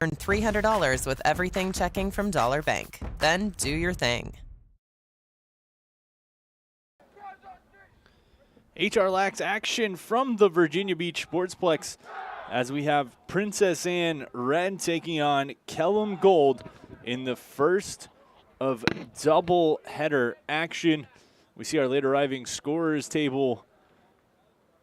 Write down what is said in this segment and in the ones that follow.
Earn $300 with everything checking from Dollar Bank. Then do your thing. HR Lax action from the Virginia Beach Sportsplex as we have Princess Anne Red taking on Kellam Gold in the first of double header action. We see our late arriving scorers table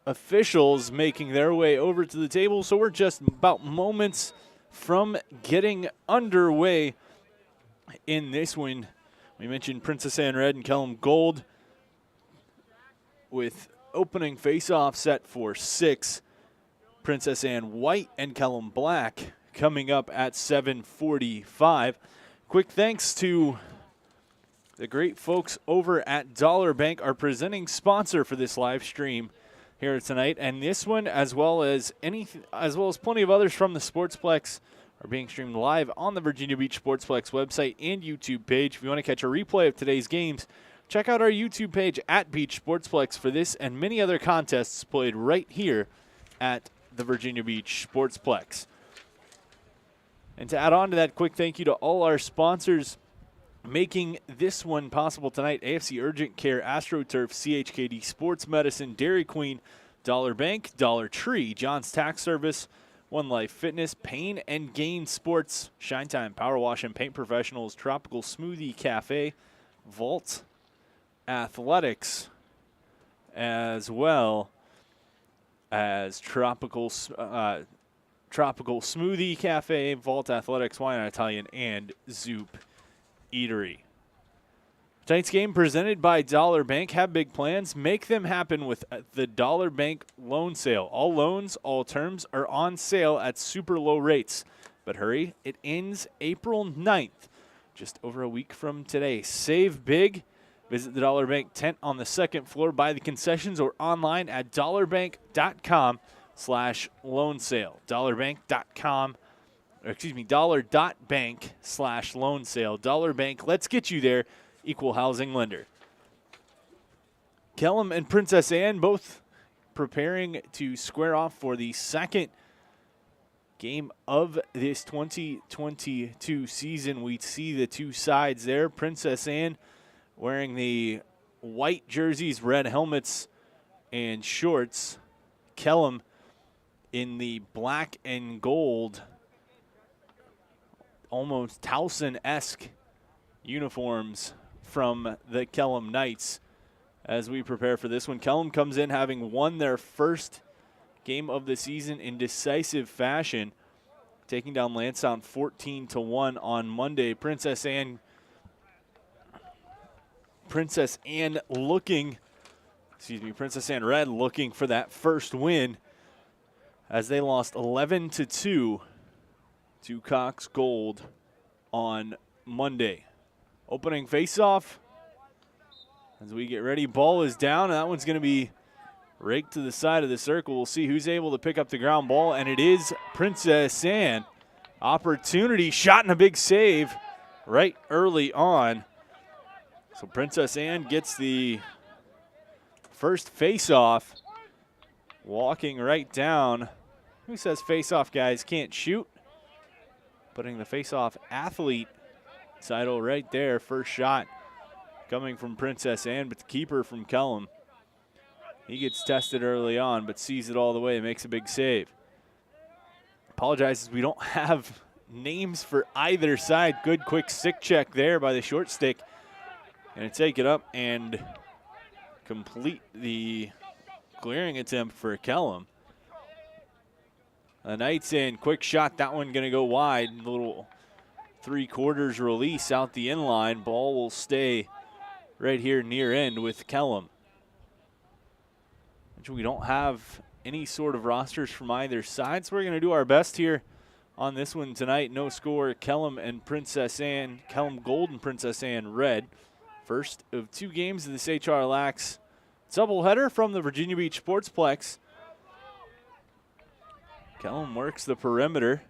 officials making their way over to the table, so we're just about moments from getting underway in this one. We mentioned Princess Anne Red and Kellam Gold with opening face-off set for 6. Princess Anne White and Kellam Black coming up at 7:45. Quick thanks to the great folks over at Dollar Bank, our presenting sponsor for this live stream here tonight, and this one, as well as plenty of others from the Sportsplex, are being streamed live on the Virginia Beach Sportsplex website and YouTube page. If you want to catch a replay of today's games, check out our YouTube page at Beach Sportsplex for this and many other contests played right here at the Virginia Beach Sportsplex. And to add on to that, quick thank you to all our sponsors making this one possible tonight: AFC Urgent Care, AstroTurf, CHKD Sports Medicine, Dairy Queen, Dollar Bank, Dollar Tree, John's Tax Service, One Life Fitness, Pain and Gain Sports, Shine Time Power Wash and Paint Professionals, Tropical Smoothie Cafe, Vault Athletics, as well as Tropical Smoothie Cafe, Vault Athletics, Wine and Italian, and Zoop Eatery. Tonight's game presented by Dollar Bank. Have big plans. Make them happen with the Dollar Bank loan sale. All loans, all terms are on sale at super low rates. But hurry, it ends April 9th, just over a week from today. Save big. Visit the Dollar Bank tent on the second floor, buy the concessions, or online at dollarbank.com/loan sale. dollar.bank/loan sale. Dollar Bank, let's get you there. Equal housing lender. Kellam and Princess Anne both preparing to square off for the second game of this 2022 season. We see the two sides there. Princess Anne wearing the white jerseys, red helmets, and shorts. Kellam in the black and gold, almost Towson-esque uniforms from the Kellam Knights as we prepare for this one. Kellam comes in having won their first game of the season in decisive fashion, taking down Lansdowne 14-1 on Monday. Princess Anne Red looking for that first win as they lost 11-2 to Cox Gold on Monday. Opening faceoff as we get ready. Ball is down, and that one's going to be raked to the side of the circle. We'll see who's able to pick up the ground ball, and it is Princess Anne. Opportunity, shot, and a big save right early on. So Princess Anne gets the first face-off, walking right down. Who says face-off guys can't shoot? Putting the face-off athlete title right there. First shot coming from Princess Anne, but the keeper from Kellam, he gets tested early on, but sees it all the way and makes a big save. Apologizes, we don't have names for either side. Good quick stick check there by the short stick. And take it up and complete the clearing attempt for Kellam. The Knights in, quick shot, that one gonna go wide. A little 3/4 release out the inline. Ball will stay right here near end with Kellam. We don't have any sort of rosters from either side, so we're gonna do our best here on this one tonight. No score, Kellam and Princess Anne, Kellam Gold and Princess Anne Red. First of two games of this HR Lax doubleheader from the Virginia Beach Sportsplex. Kellam works the perimeter.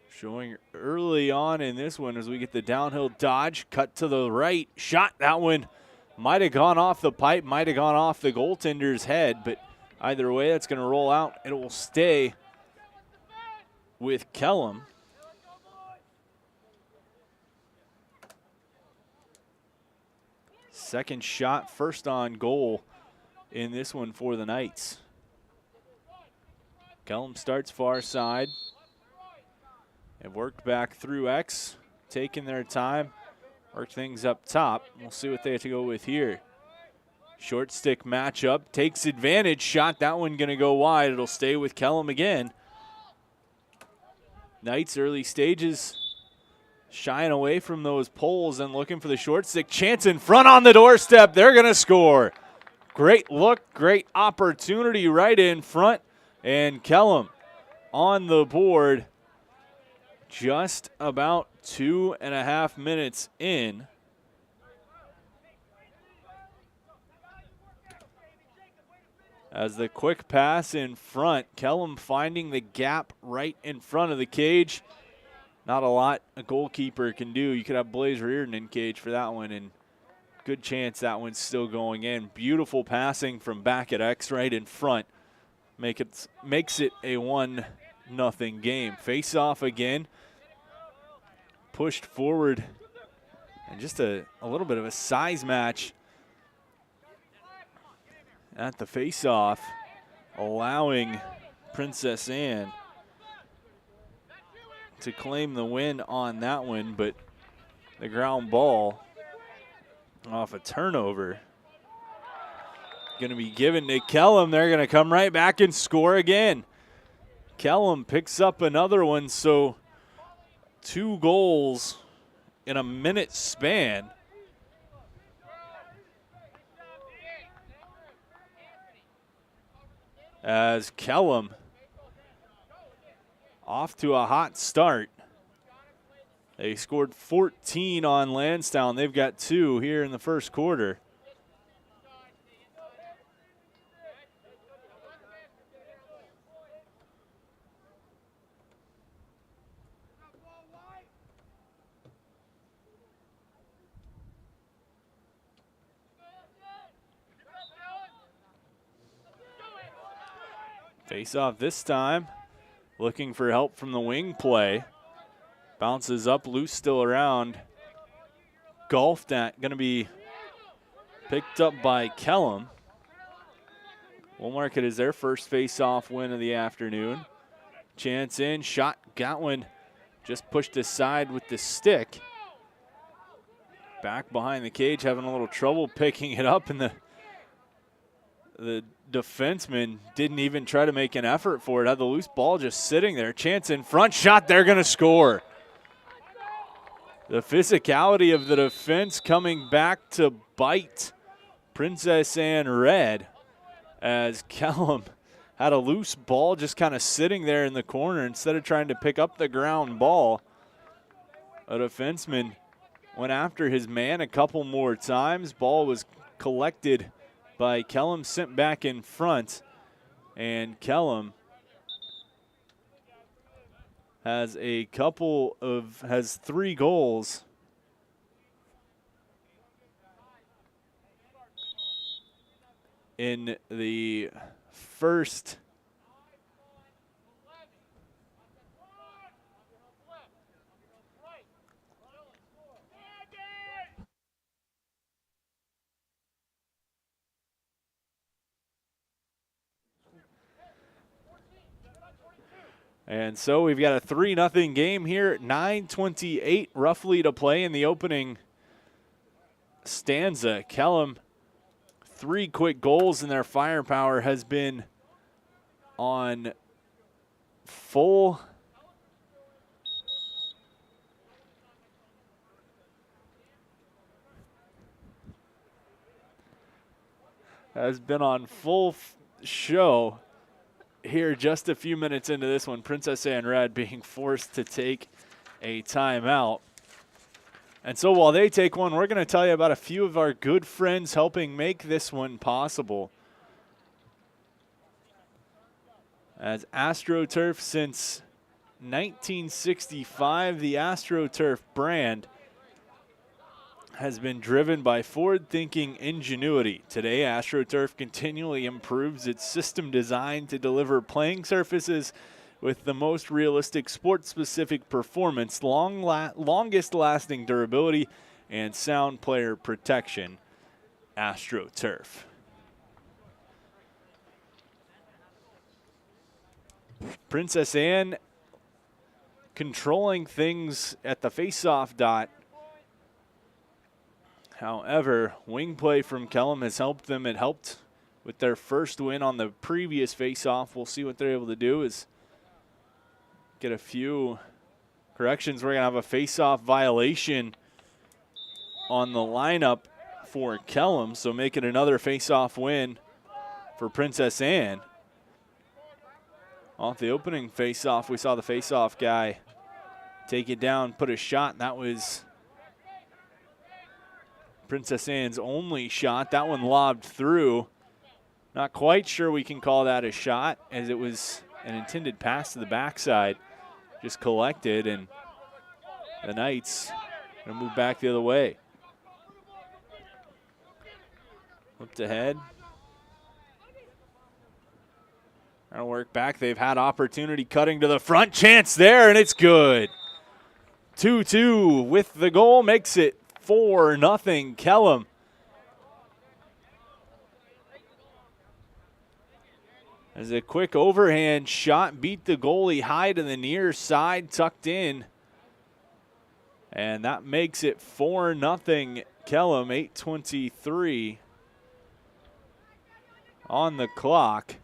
Showing early on in this one as we get the downhill dodge, cut to the right, shot. That one might have gone off the pipe, might have gone off the goaltender's head, but Either way, that's going to roll out. It will stay with Kellam. Second shot, first on goal in this one for the Knights. Kellam starts far side. They've worked back through X, taking their time, worked things up top. We'll see what they have to go with here. Short stick matchup, takes advantage, shot, that one gonna go wide. It'll stay with Kellam again. Knights early stages, shying away from those poles and looking for the short stick. Chance in front on the doorstep, they're gonna score. Great look, great opportunity right in front, and Kellam on the board just about 2.5 minutes in. As the quick pass in front, Kellam finding the gap right in front of the cage. Not a lot a goalkeeper can do. You could have Blaze Reardon in cage for that one, and good chance that one's still going in. Beautiful passing from back at X right in front. Makes it a 1-0 game. Face off again. Pushed forward. And just a little bit of a size match at the face-off, allowing Princess Anne to claim the win on that one, but the ground ball off a turnover going to be given to Kellam. They're going to come right back and score again. Kellam picks up another one, so 2 goals in a minute span. As Kellam off to a hot start. They scored 14 on Lansdowne. They've got 2 here in the first quarter. Face off this time, looking for help from the wing play. Bounces up, loose still around. Golfed at, gonna be picked up by Kellam. We'll mark it as their first face-off win of the afternoon. Chance in, shot, got one, just pushed aside with the stick. Back behind the cage, having a little trouble picking it up, and the defenseman didn't even try to make an effort for it. Had the loose ball just sitting there. Chance in front, shot, they're going to score. The physicality of the defense coming back to bite Princess Anne red, as Kellam had a loose ball just kind of sitting there in the corner. Instead of trying to pick up the ground ball, a defenseman went after his man a couple more times. Ball was collected by Kellam, sent back in front, and Kellam has has 3 goals. In the first and so we've got a 3-0 game here. 9:28 roughly to play in the opening stanza. Kellam, 3 quick goals, and their firepower has been on full show here just a few minutes into this one. Princess Anne Red being forced to take a timeout. And so while they take one, we're going to tell you about a few of our good friends helping make this one possible. As AstroTurf since 1965, the AstroTurf brand has been driven by forward-thinking ingenuity. Today, AstroTurf continually improves its system design to deliver playing surfaces with the most realistic sport-specific performance, longest-lasting durability, and sound player protection. AstroTurf. Princess Anne controlling things at the face-off dot. However, wing play from Kellam has helped them. It helped with their first win on the previous face-off. We'll see what they're able to do is get a few corrections. We're going to have a face-off violation on the lineup for Kellam, so make it another face-off win for Princess Anne. Off the opening face-off, we saw the face-off guy take it down, put a shot, and that was Princess Anne's only shot. That one lobbed through. Not quite sure we can call that a shot, as it was an intended pass to the backside. Just collected, and the Knights going to move back the other way. Flipped ahead. Trying to work back. They've had opportunity cutting to the front. Chance there, and it's good. 2-2 with the goal makes it 4-0 Kellam. As a quick overhand shot beat the goalie high to the near side, tucked in. And that makes it 4-0 Kellam, 8:23 on the clock.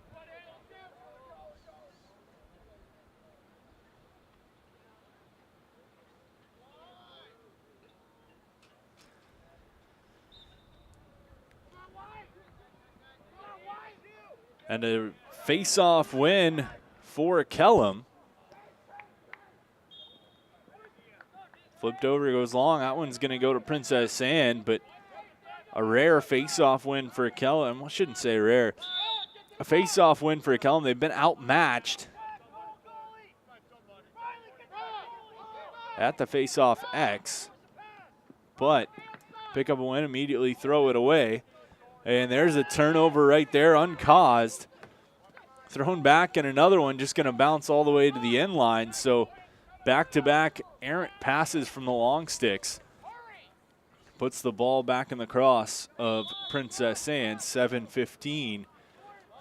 And a face-off win for Kellam. Flipped over, goes long. That one's going to go to Princess Anne, but a rare face-off win for Kellam. I shouldn't say rare. A face-off win for Kellam. They've been outmatched at the face-off X, but pick up a win, immediately throw it away. And there's a turnover right there, uncaused. Thrown back, and another one just going to bounce all the way to the end line. So back-to-back errant passes from the long sticks. Puts the ball back in the cross of Princess Anne. 7:15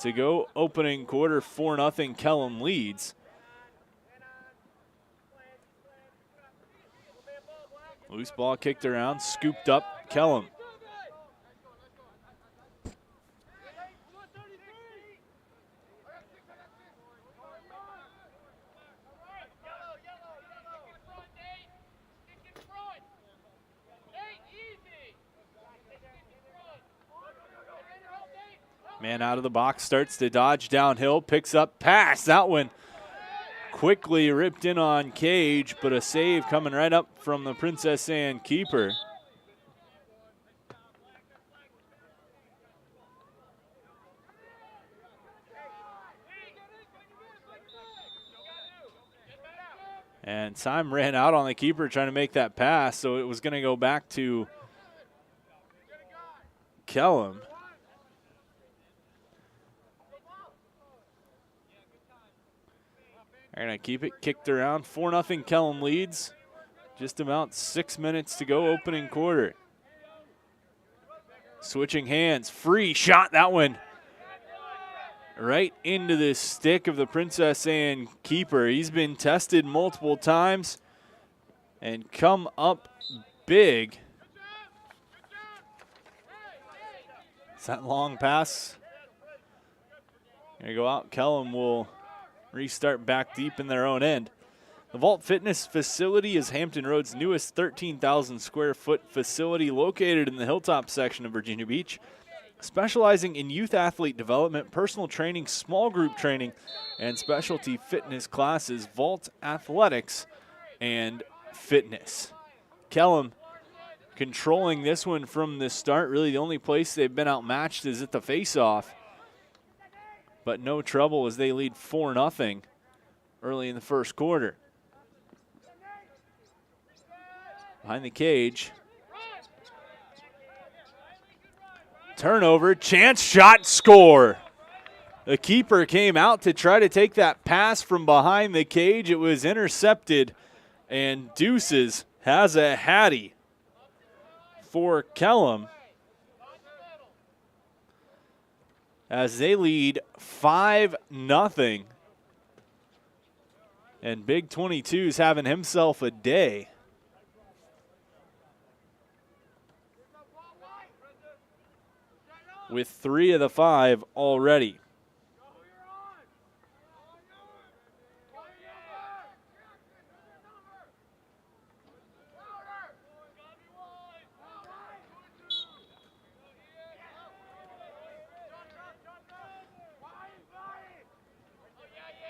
to go. Opening quarter, 4-0 Kellam leads. Loose ball kicked around, scooped up Kellam. Man out of the box, starts to dodge downhill, picks up pass. That one quickly ripped in on Cage, but a save coming right up from the Princess Anne keeper. And time ran out on the keeper trying to make that pass, so it was going to go back to Kellam. They're going to keep it kicked around. 4-0 Kellam leads. Just about 6 minutes to go, opening quarter. Switching hands, free shot, that one right into the stick of the Princess Anne keeper. He's been tested multiple times and come up big. Is that long pass? Gonna go out. Kellam will restart back deep in their own end. The Vault Fitness facility is Hampton Road's newest 13,000 square foot facility located in the Hilltop section of Virginia Beach, specializing in youth athlete development, personal training, small group training, and specialty fitness classes. Vault Athletics and Fitness. Kellam controlling this one from the start. Really the only place they've been outmatched is at the face-off. But no trouble as they lead 4-0 early in the first quarter. Behind the cage. Turnover, chance shot, score. The keeper came out to try to take that pass from behind the cage. It was intercepted, and Deuces has a hattie for Kellam as they lead 5-0. And Big 22's having himself a day. With 3 of the 5 already.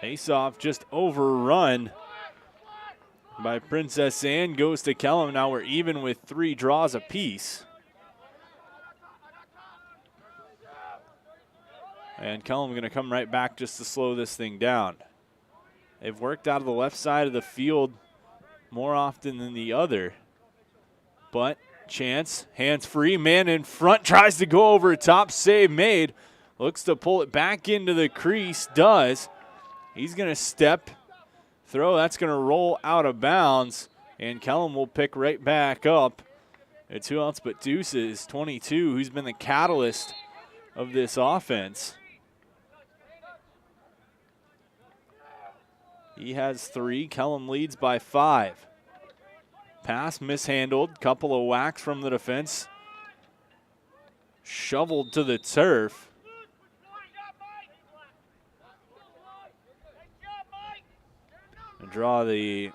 Face-off just overrun by Princess Anne. Goes to Kellam. Now we're even with 3 draws apiece. And Kellam going to come right back just to slow this thing down. They've worked out of the left side of the field more often than the other. But chance, hands free, man in front, tries to go over top, save made. Looks to pull it back into the crease, does. He's going to step, throw, that's going to roll out of bounds, and Kellam will pick right back up. It's who else but Deuces, 22, who's been the catalyst of this offense. He has 3, Kellam leads by 5. Pass mishandled, couple of whacks from the defense. Shoveled to the turf. And draw the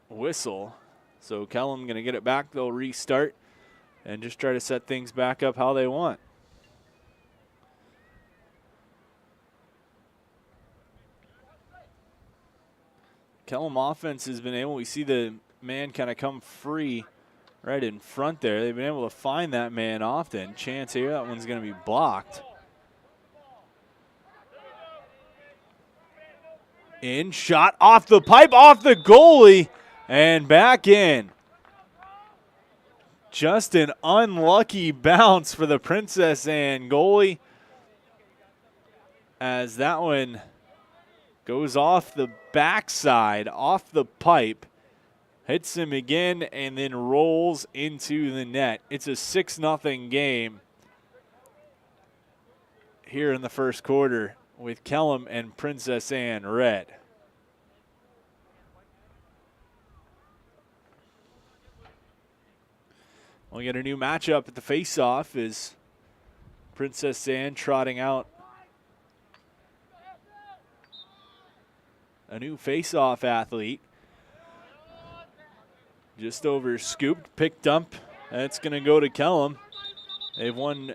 whistle. So Kellam going to get it back. They'll restart and just try to set things back up how they want. Kellam offense has been able, we see the man kind of come free right in front there. They've been able to find that man often. Chance here, that one's going to be blocked. In, shot off the pipe, off the goalie, and back in. Just an unlucky bounce for the Princess Anne goalie, as that one goes off the backside, off the pipe, hits him again, and then rolls into the net. It's a 6-0 game here in the first quarter, with Kellam and Princess Anne red. We'll get a new matchup at the face-off as Princess Anne trotting out a new face-off athlete. Just over scooped, picked up. That's going to go to Kellam. They've won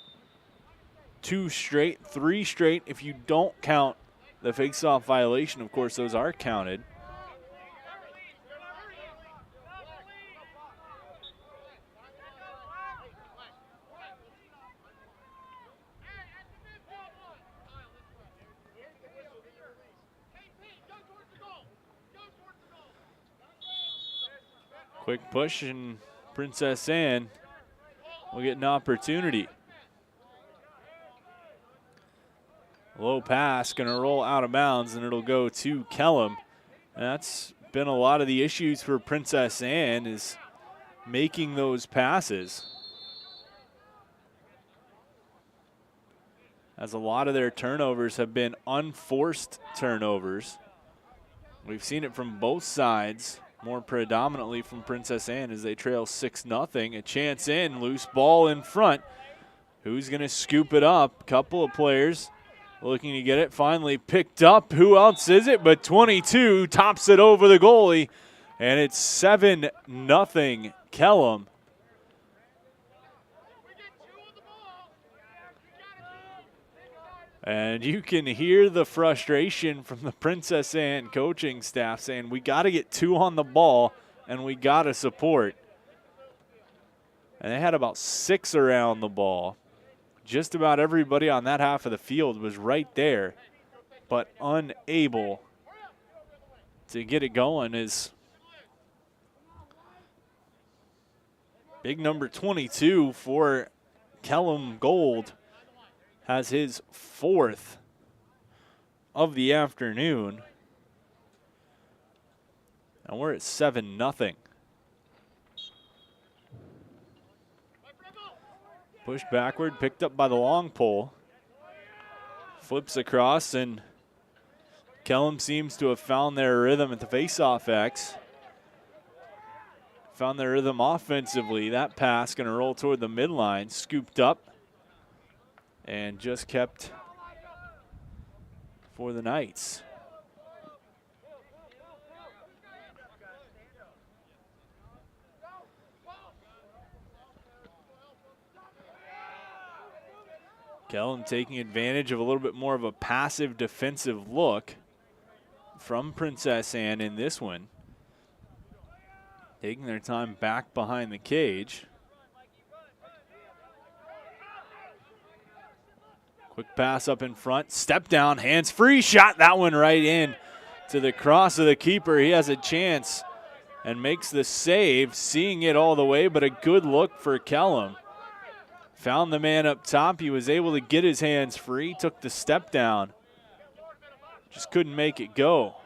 2 straight, 3 straight. If you don't count the face-off violation, of course, those are counted. Quick push, and Princess Anne will get an opportunity. Low pass, going to roll out of bounds, and it'll go to Kellam. And that's been a lot of the issues for Princess Anne, is making those passes. As a lot of their turnovers have been unforced turnovers. We've seen it from both sides, more predominantly from Princess Anne as they trail 6-0. A chance in, loose ball in front. Who's going to scoop it up? Couple of players looking to get it. Finally picked up. Who else is it but 22 tops it over the goalie, and it's 7-0 Kellam. And you can hear the frustration from the Princess Anne coaching staff saying, we got to get 2 on the ball and we got to support. And they had about 6 around the ball. Just about everybody on that half of the field was right there, but unable to get it going as Big number 22 for Kellam Gold has his 4th of the afternoon. And we're at 7-0. Push backward, picked up by the long pole. Flips across, and Kellam seems to have found their rhythm at the faceoff X. Found their rhythm offensively. That pass going to roll toward the midline, scooped up, and just kept for the Knights. Kellam taking advantage of a little bit more of a passive defensive look from Princess Anne in this one. Taking their time back behind the cage. Quick pass up in front, step down, hands free, shot that one right in to the cross of the keeper. He has a chance and makes the save, seeing it all the way, but a good look for Kellam. Found the man up top. He was able to get his hands free, took the step down. Just couldn't make it go.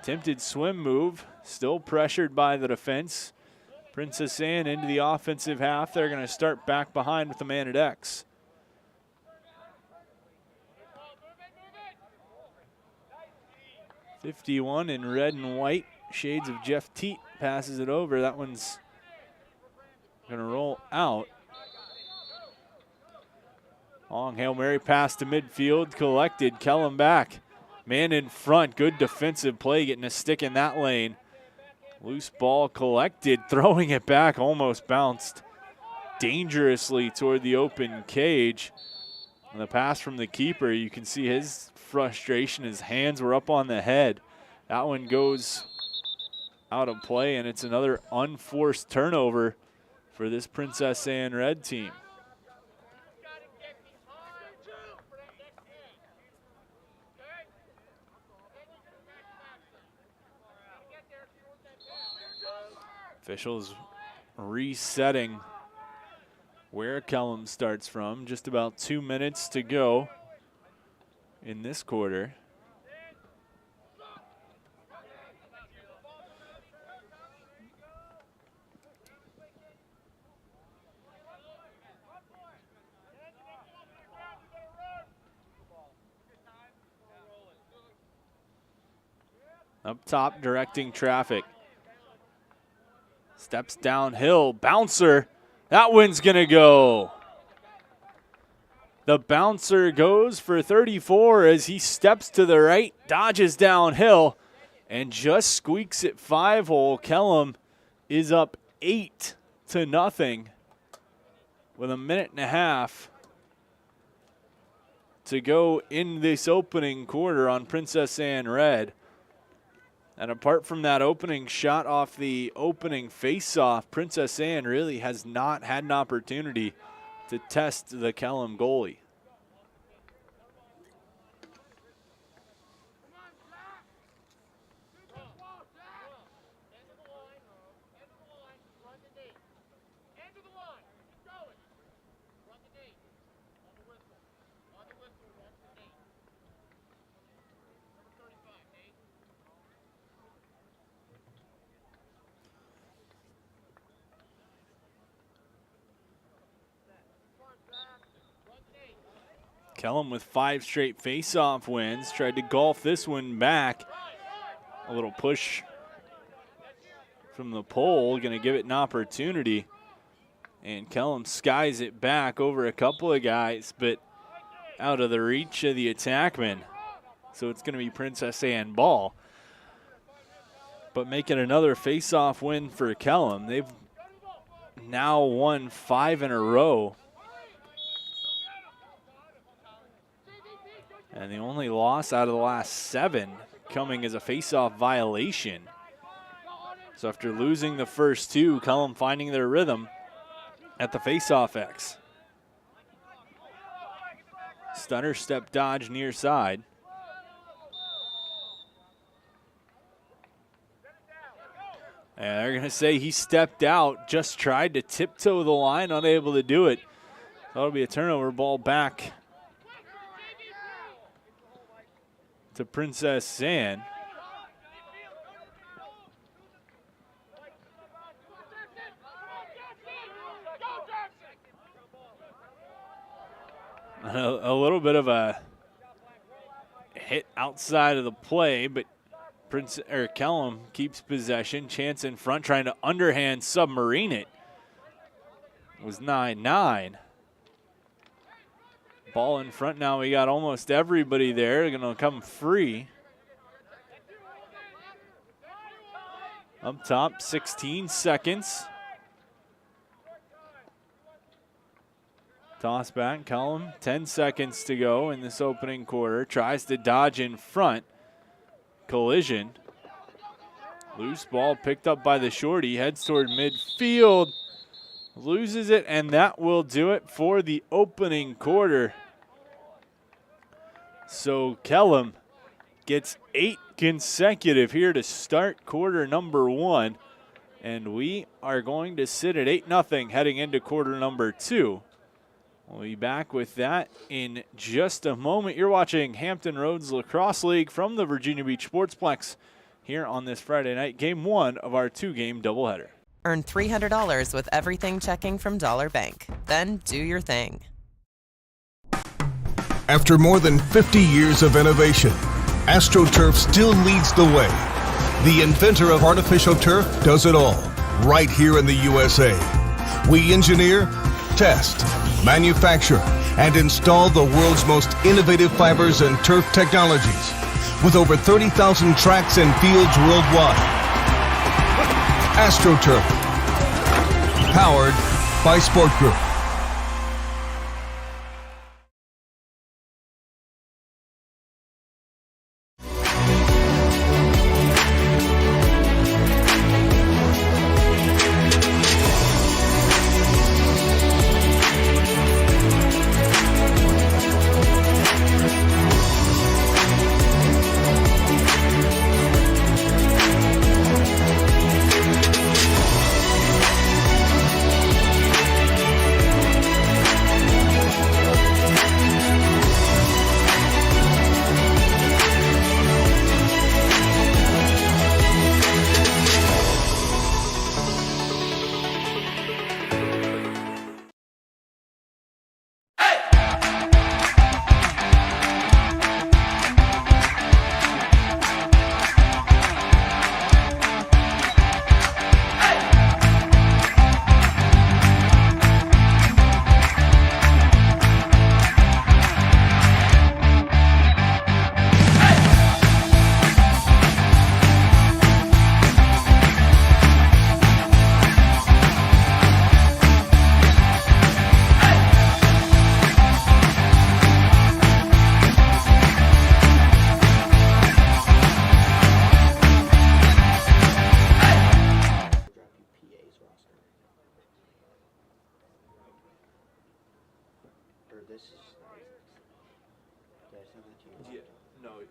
Attempted swim move, still pressured by the defense. Princess Anne into the offensive half. They're going to start back behind with the man at X. .51 in red and white. Shades of Jeff Teat passes it over. That one's going to roll out. Long Hail Mary pass to midfield, collected, Kellam back. Man in front, good defensive play, getting a stick in that lane. Loose ball collected, throwing it back, almost bounced dangerously toward the open cage. And the pass from the keeper, you can see his frustration, his hands were up on the head. That one goes out of play, and it's another unforced turnover for this Princess Anne red team. Officials resetting where Kellam starts from. Just about 2 minutes to go in this quarter. Up top, directing traffic. Steps downhill, bouncer. That one's gonna go. The bouncer goes for 34 as he steps to the right, dodges downhill, and just squeaks it 5-hole. Kellam is up 8-0 with a minute and a half to go in this opening quarter on Princess Anne red. And apart from that opening shot off the opening face-off, Princess Anne really has not had an opportunity to test the Kellam goalie. Kellam with 5 straight face-off wins. Tried to golf this one back. A little push from the pole. Going to give it an opportunity. And Kellam skies it back over a couple of guys, but out of the reach of the attackman. So it's going to be Princess Anne ball. But making another face-off win for Kellam. They've now won 5 in a row. And the only loss out of the last 7 coming as a face-off violation. So after losing the first 2, Kellam finding their rhythm at the face-off X. Stunner step dodge near side. And they're going to say he stepped out, just tried to tiptoe the line, unable to do it. That'll be a turnover. Ball back to Princess Anne. A little bit of a hit outside of the play, but Kellam keeps possession. Chance in front, trying to underhand submarine it. It was 9-9. Ball in front now. We got almost everybody there. They're going to come free. Up top, 16 seconds. Toss back, Kellam, 10 seconds to go in this opening quarter. Tries to dodge in front. Collision. Loose ball picked up by the shorty. Heads toward midfield. Loses it, and that will do it for the opening quarter. So Kellam gets 8 consecutive here to start quarter number 1. And we are going to sit at 8-0 heading into quarter number 2. We'll be back with that in just a moment. You're watching Hampton Roads Lacrosse League from the Virginia Beach Sportsplex here on this Friday night, game 1 of our 2-game doubleheader. Earn $300 with everything checking from Dollar Bank. Then do your thing. After more than 50 years of innovation, AstroTurf still leads the way. The inventor of artificial turf does it all, right here in the USA. We engineer, test, manufacture, and install the world's most innovative fibers and turf technologies with over 30,000 tracks and fields worldwide. AstroTurf, powered by Sport Group.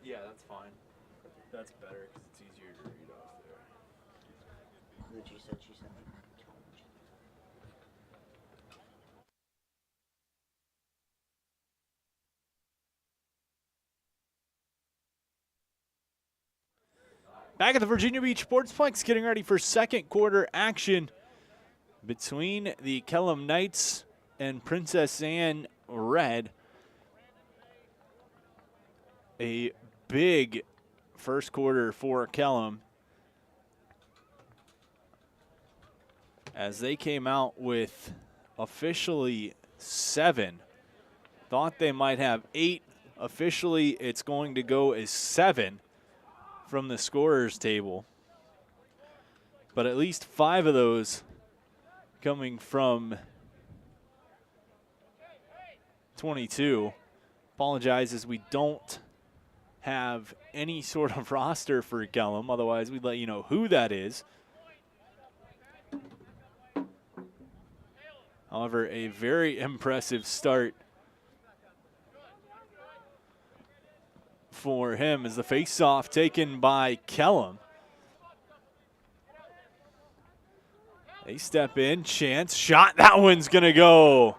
Yeah, that's fine. That's better because it's easier to read off there. She said she sent me. Back at the Virginia Beach Sportsplex, getting ready for second quarter action between the Kellam Knights and Princess Anne Red. A big first quarter for Kellam as they came out with officially 7. Thought they might have 8. Officially, it's going to go as 7 from the scorers table. But at least 5 of those coming from 22. Apologize as we don't have any sort of roster for Kellam. Otherwise, we'd let you know who that is. However, a very impressive start for him as the face-off taken by Kellam. They step in, chance, shot. That one's going to go.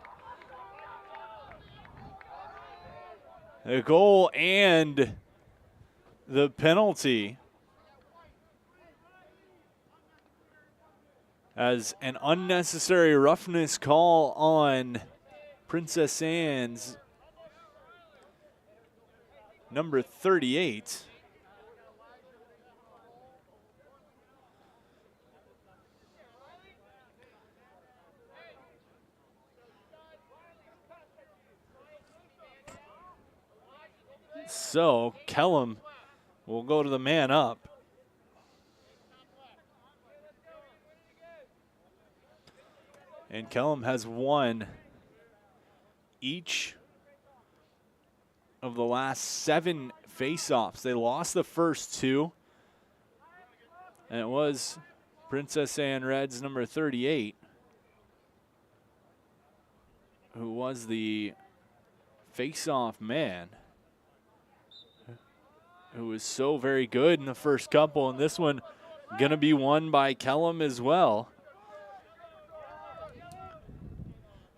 The goal and the penalty as an unnecessary roughness call on Princess Anne's number 38. So Kellam will go to the man up. And Kellam has won each of the last 7 face-offs. They lost the first 2. And it was Princess Anne Red's number 38 who was the face-off man, who was so very good in the first couple, and this one going to be won by Kellam as well.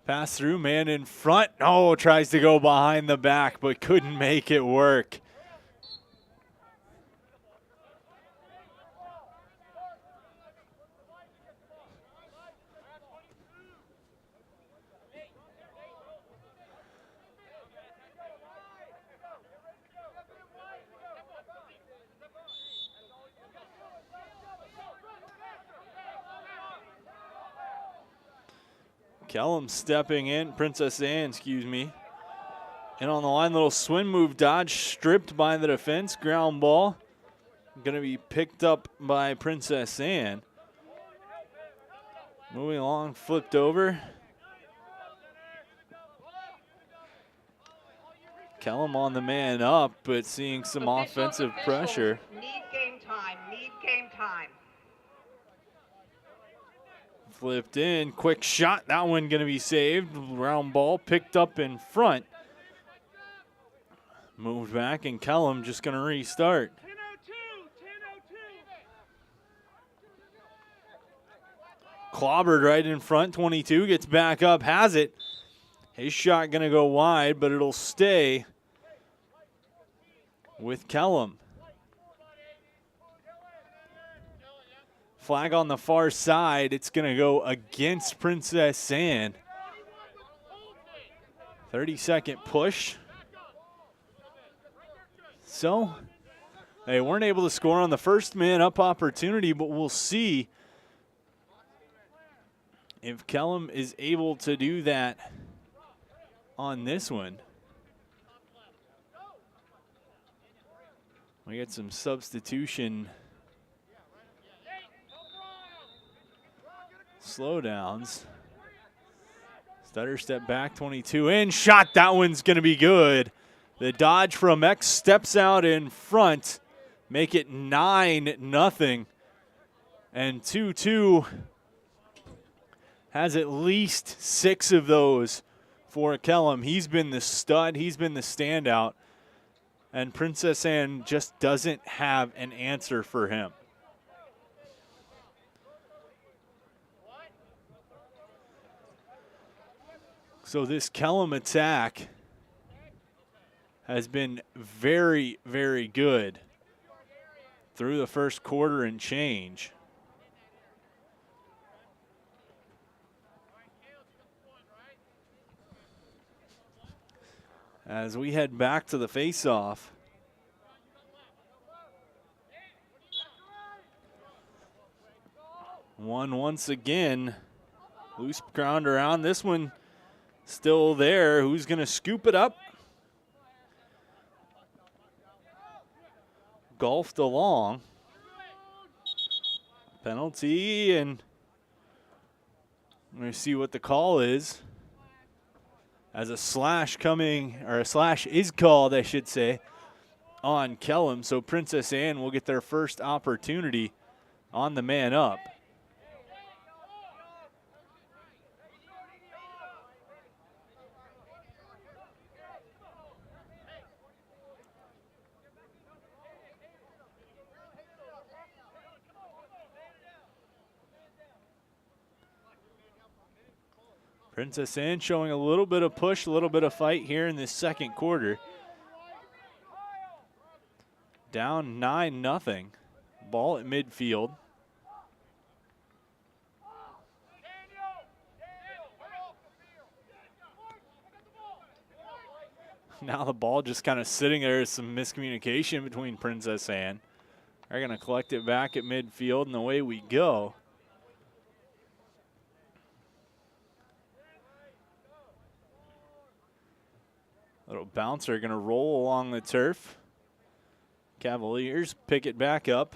Pass through, man in front. Oh, tries to go behind the back, but couldn't make it work. Kellam stepping in, Princess Anne, excuse me. And on the line, little swing move dodge, stripped by the defense, ground ball. Going to be picked up by Princess Anne. Moving along, flipped over. Kellam on the man up, but seeing some offensive pressure. Need game time. Flipped in, quick shot. That one going to be saved. Round ball picked up in front. Moved back, and Kellam just going to restart. 10-02. Clobbered right in front. 22 gets back up, has it. His shot going to go wide, but it'll stay with Kellam. Flag on the far side. It's going to go against Princess Anne. 30-second push. So they weren't able to score on the first man-up opportunity, but we'll see if Kellam is able to do that on this one. We get some substitution slowdowns. Stutter step back, 22 in, shot. That one's going to be good. The dodge from X steps out in front, make it 9-0. And 2-2 has at least 6 of those for Kellam. He's been the stud, he's been the standout, and Princess Anne just doesn't have an answer for him. So this Kellam attack has been very, very good through the first quarter and change. As we head back to the face-off. Once again. Loose ground around. This one still there. Who's going to scoop it up? Golfed along. Penalty, and we're going to see what the call is. As a slash coming, or a slash is called, I should say, on Kellam. So Princess Anne will get their first opportunity on the man up. Princess Anne showing a little bit of push, a little bit of fight here in this second quarter. Down 9-0. Ball at midfield. Now the ball just kind of sitting there. Some miscommunication between Princess Anne. They're going to collect it back at midfield, and away we go. Little bouncer going to roll along the turf. Cavaliers pick it back up.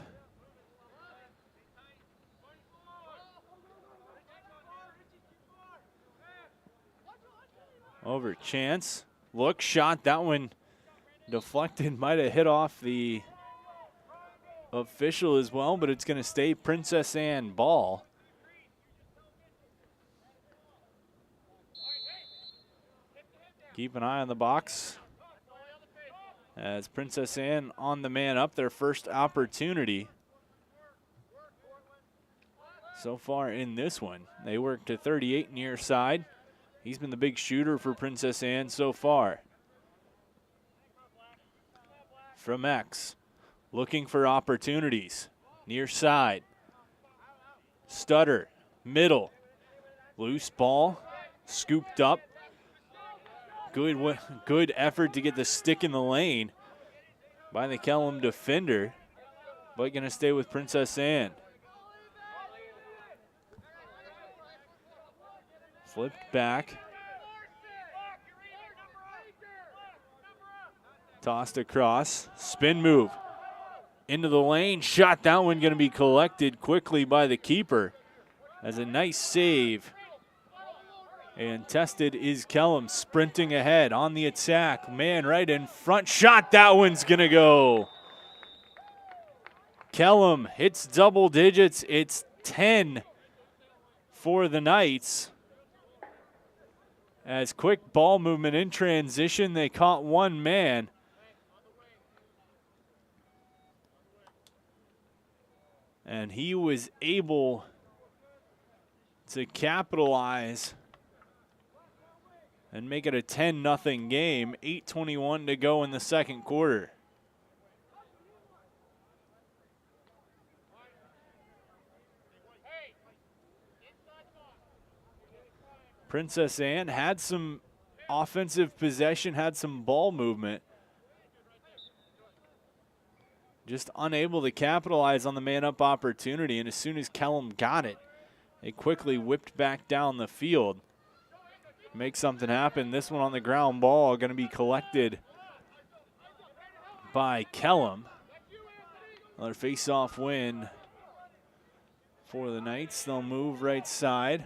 Over chance. Look, shot. That one deflected. Might have hit off the official as well, but it's going to stay Princess Anne ball. Keep an eye on the box as Princess Anne on the man up, their first opportunity so far in this one. They work to 38 near side. He's been the big shooter for Princess Anne so far. From X, looking for opportunities. Near side. Stutter, middle. Loose ball, scooped up. Good effort to get the stick in the lane by the Kellam defender, but going to stay with Princess Anne. Flipped back. Tossed across. Spin move. Into the lane. Shot. That one going to be collected quickly by the keeper. As a nice save. And tested is Kellam, sprinting ahead on the attack. Man right in front. Shot. That one's going to go. Kellam hits double digits. It's 10 for the Knights. As quick ball movement in transition, they caught one man. And he was able to capitalize and make it a 10-0 game. 8:21 to go in the second quarter. Princess Anne had some offensive possession, had some ball movement. Just unable to capitalize on the man-up opportunity, and as soon as Kellam got it, they quickly whipped back down the field. Make something happen. This one on the ground ball going to be collected by Kellam. Another face-off win for the Knights. They'll move right side.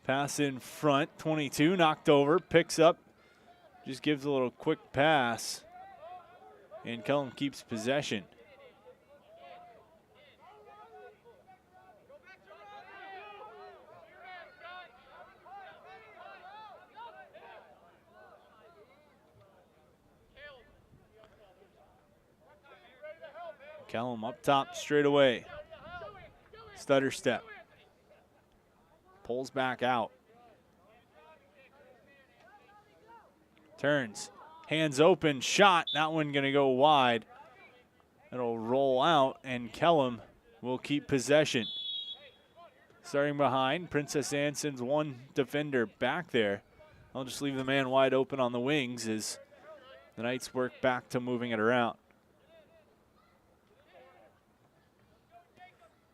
Pass in front. 22 knocked over. Picks up. Just gives a little quick pass. And Kellam keeps possession. Kellam up top straight away. Stutter step. Pulls back out. Turns. Hands open. Shot. That one going to go wide. It'll roll out, and Kellam will keep possession. Starting behind, Princess Anne sends one defender back there. I'll just leave the man wide open on the wings as the Knights work back to moving it around.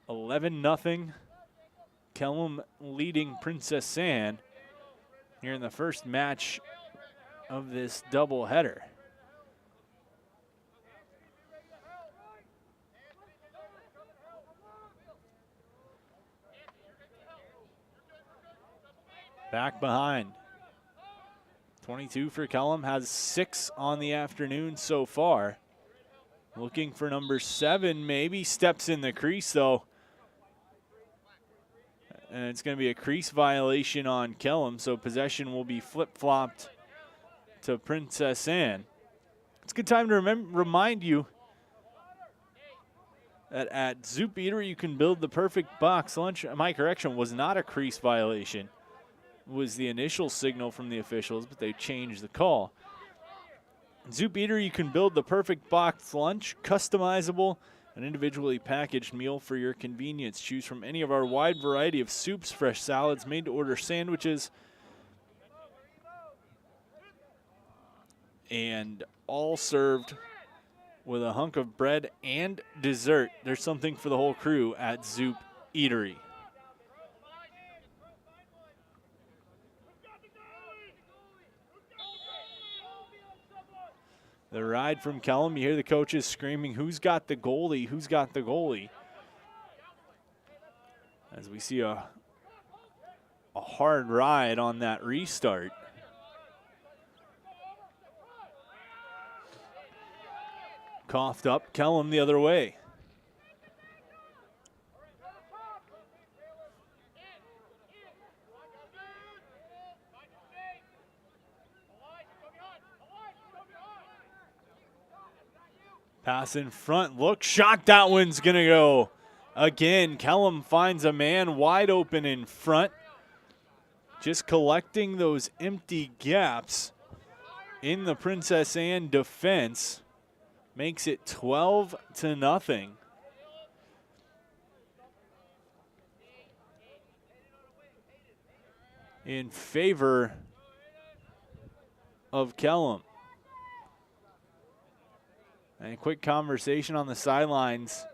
11-0. Kellam leading Princess Anne here in the first match of this doubleheader. Back behind. 22 for Kellam, has 6 on the afternoon so far. Looking for number 7, maybe. Steps in the crease, though. And it's going to be a crease violation on Kellam, so possession will be flip-flopped to Princess Anne. It's a good time to remind you that at Zoop Eater you can build the perfect box lunch. My correction, was not a crease violation. was the initial signal from the officials, but they changed the call. Zoop Eater, you can build the perfect boxed lunch, customizable, an individually packaged meal for your convenience. Choose from any of our wide variety of soups, fresh salads, made-to-order sandwiches, and all served with a hunk of bread and dessert. There's something for the whole crew at Zoop Eatery. The ride from Kellam, you hear the coaches screaming, "Who's got the goalie? Who's got the goalie?" As we see a hard ride on that restart. Coughed up, Kellam the other way. Pass in front, look, shot, that one's gonna go. Again, Kellam finds a man wide open in front. Just collecting those empty gaps in the Princess Anne defense makes it 12-0 in favor of Kellam. And a quick conversation on the sidelines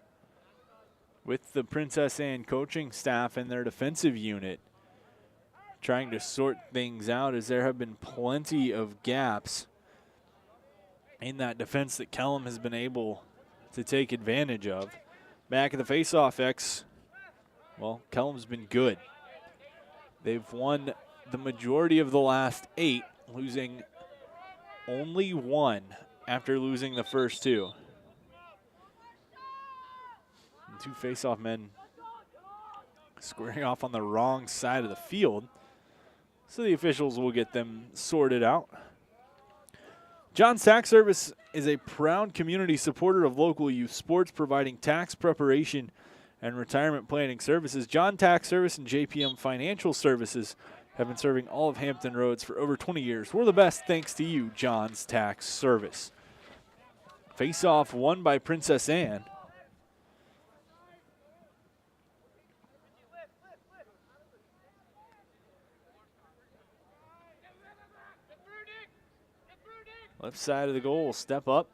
with the Princess Anne coaching staff and their defensive unit, trying to sort things out as there have been plenty of gaps in that defense that Kellam has been able to take advantage of. Back at the faceoff X, well, Kellam's been good. They've won the majority of the last 8, losing only 1 after losing the first 2. And 2 faceoff men squaring off on the wrong side of the field, so the officials will get them sorted out. John's Tax Service is a proud community supporter of local youth sports, providing tax preparation and retirement planning services. John Tax Service and JPM Financial Services have been serving all of Hampton Roads for over 20 years. We're the best thanks to you, John's Tax Service. Face-off won by Princess Anne. Left side of the goal, step up.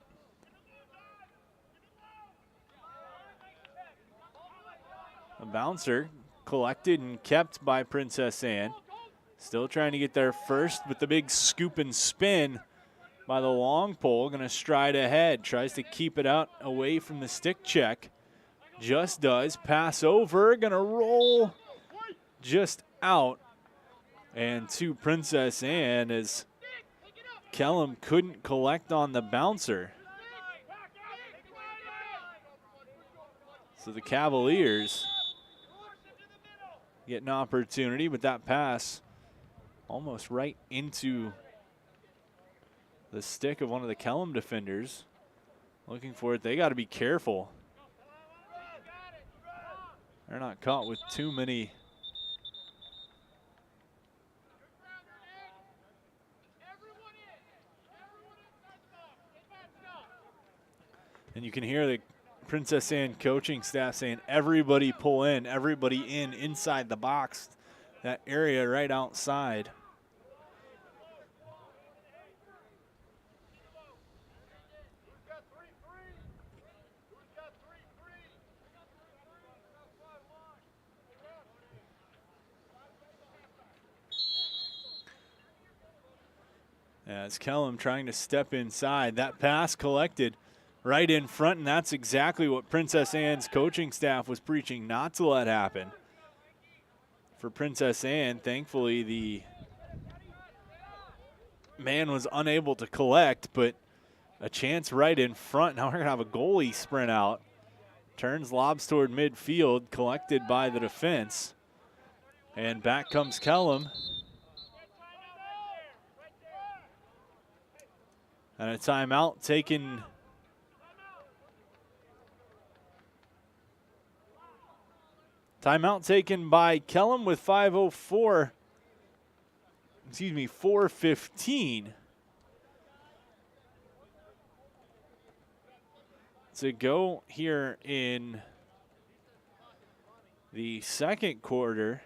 A bouncer collected and kept by Princess Anne. Still trying to get there first with the big scoop and spin by the long pole. Going to stride ahead. Tries to keep it out away from the stick check. Just does. Pass over. Going to roll just out. And to Princess Anne as Kellam couldn't collect on the bouncer. So the Cavaliers get an opportunity, but that pass almost right into the stick of one of the Kellam defenders. Looking for it. They got to be careful. They're not caught with too many. And you can hear the Princess Anne coaching staff saying, everybody pull in, everybody inside the box, that area right outside. As Kellam trying to step inside, that pass collected right in front, and that's exactly what Princess Anne's coaching staff was preaching not to let happen. For Princess Anne, thankfully, the man was unable to collect, but a chance right in front. Now we're going to have a goalie sprint out. Turns, lobs toward midfield, collected by the defense. And back comes Kellam. And a timeout taken by Kellam with 5:04 4:15 to go here in the second quarter.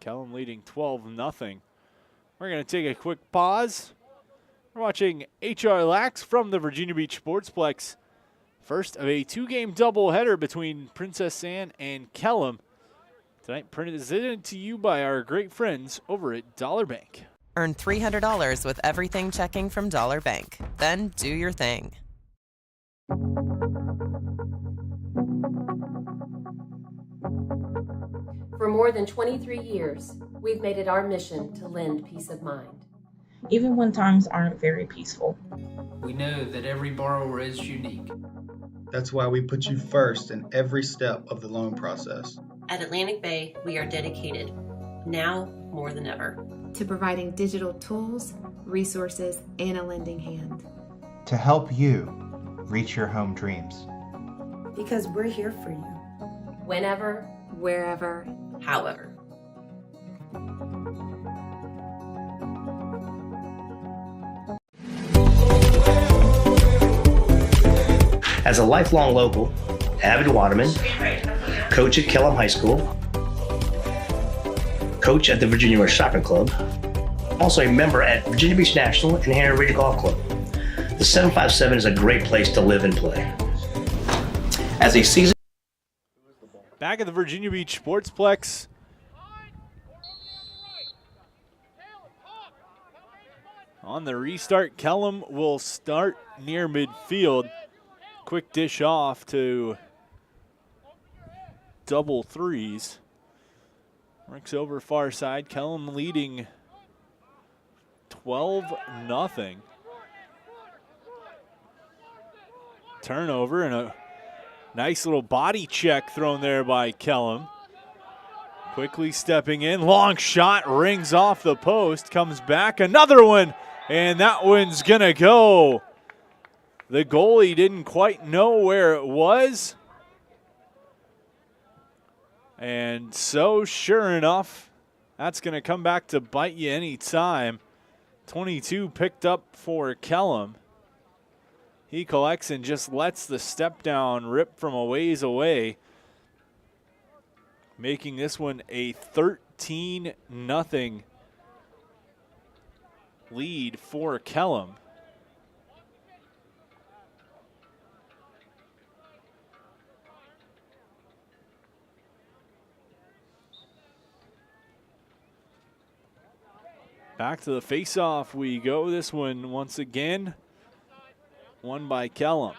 Kellam leading 12-0. We're going to take a quick pause. We're watching HR Lax from the Virginia Beach Sportsplex. First of a two-game doubleheader between Princess Anne and Kellam. Tonight presented to you by our great friends over at Dollar Bank. Earn $300 with everything checking from Dollar Bank. Then do your thing. For more than 23 years, we've made it our mission to lend peace of mind. Even when times aren't very peaceful. We know that every borrower is unique. That's why we put you first in every step of the loan process. At Atlantic Bay, we are dedicated, now more than ever, to providing digital tools, resources, and a lending hand. To help you reach your home dreams. Because we're here for you. Whenever, wherever, however. As a lifelong local, avid waterman, coach at Kellam High School, coach at the Virginia West Shopping Club, also a member at Virginia Beach National and Henry Ridge Golf Club. The 757 is a great place to live and play. As a season back at the Virginia Beach Sportsplex. On the restart, Kellam will start near midfield. Quick dish off to double threes. Works over far side. Kellam leading 12-0. Turnover and a nice little body check thrown there by Kellam. Quickly stepping in. Long shot rings off the post. Comes back. Another one. And that one's going to go. The goalie didn't quite know where it was. And so, sure enough, that's going to come back to bite you any time. 22 picked up for Kellam. He collects and just lets the step down rip from a ways away, making this one a 13-0 lead for Kellam. Back to the face-off we go. This one once again won by Kellam.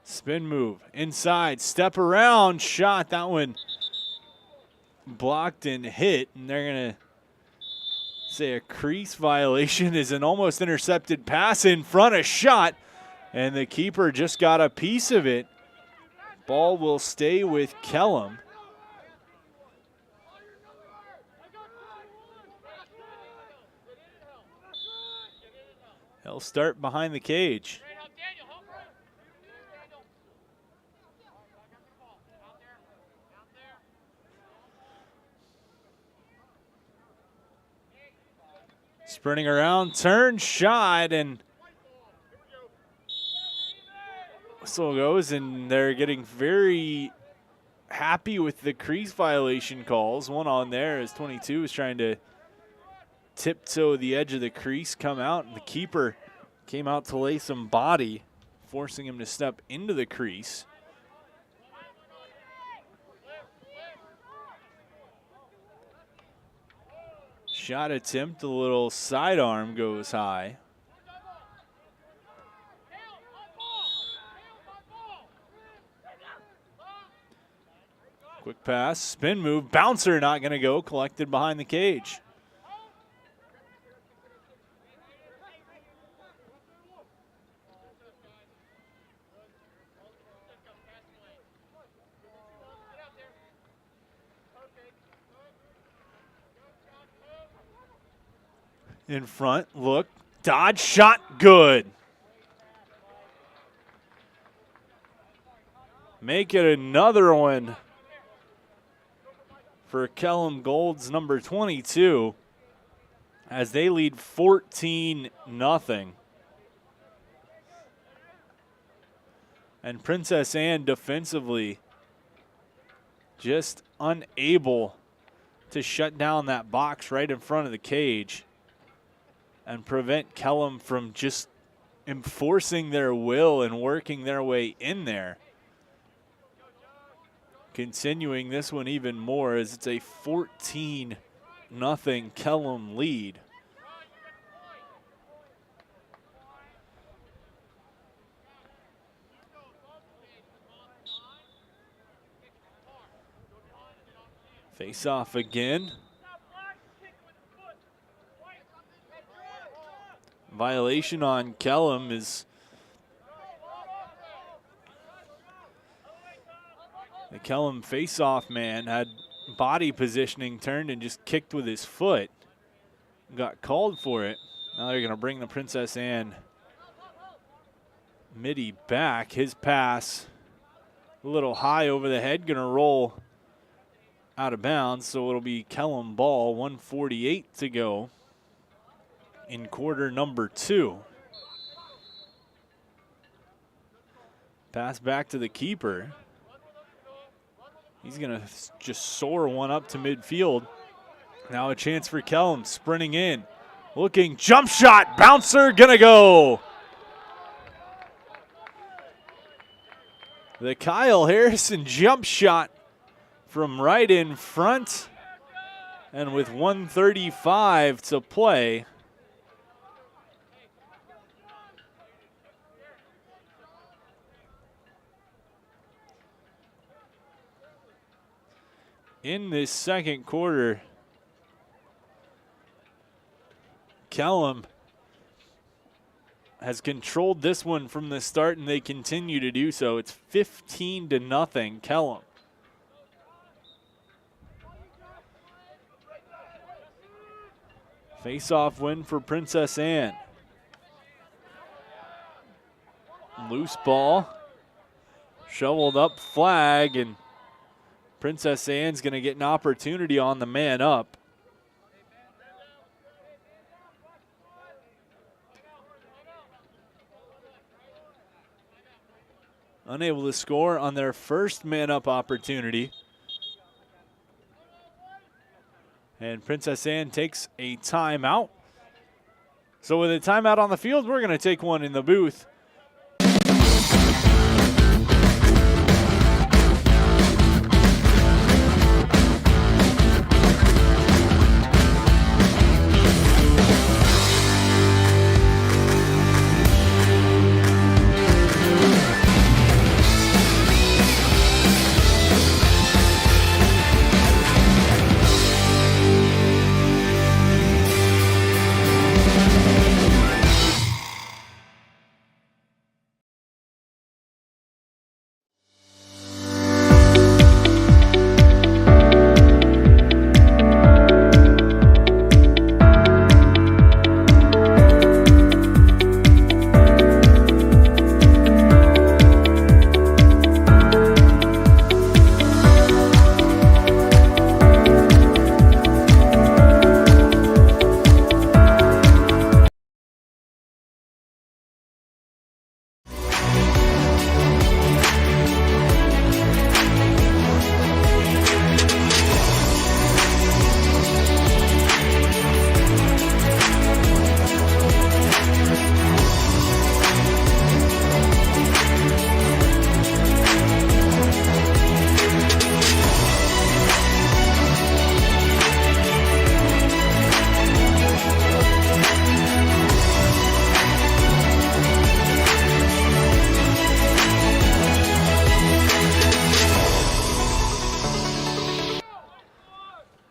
Spin move, inside, step around, shot. That one blocked and hit, and they're going to say a crease violation is an almost intercepted pass in front, a shot, and the keeper just got a piece of it. Ball will stay with Kellam. He'll start behind the cage. Sprinting around, turn, shot, and whistle goes, and they're getting very happy with the crease violation calls. One on there as 22 is trying to tiptoe the edge of the crease, come out, and the keeper came out to lay some body, forcing him to step into the crease. Shot attempt, a little sidearm goes high. Quick pass, spin move, bouncer not going to go, collected behind the cage. in front. Look, dodge shot, good. Make it another one for Kellam Gold's number 22 as they lead 14-0. And Princess Anne defensively just unable to shut down that box right in front of the cage and prevent Kellam from just enforcing their will and working their way in there. Continuing this one even more as it's a 14-0 Kellam lead. Face off again. Violation on Kellam is the Kellam face-off man had body positioning turned and just kicked with his foot. Got called for it. Now they're going to bring the Princess Anne midi back. His pass a little high over the head, going to roll out of bounds, so it'll be Kellam ball, 1:48 to go in quarter number 2. Pass back to the keeper. He's going to just soar one up to midfield. Now a chance for Kellam, sprinting in. Looking, jump shot, bouncer, gonna go. The Kyle Harrison jump shot from right in front. And with 1:35 to play, in this second quarter, Kellam has controlled this one from the start, and they continue to do so. It's 15-0 Kellam. Face-off win for Princess Anne. Loose ball, shoveled up flag, and Princess Anne's going to get an opportunity on the man up. Unable to score on their first man-up opportunity. And Princess Anne takes a timeout. So with a timeout on the field, we're going to take one in the booth.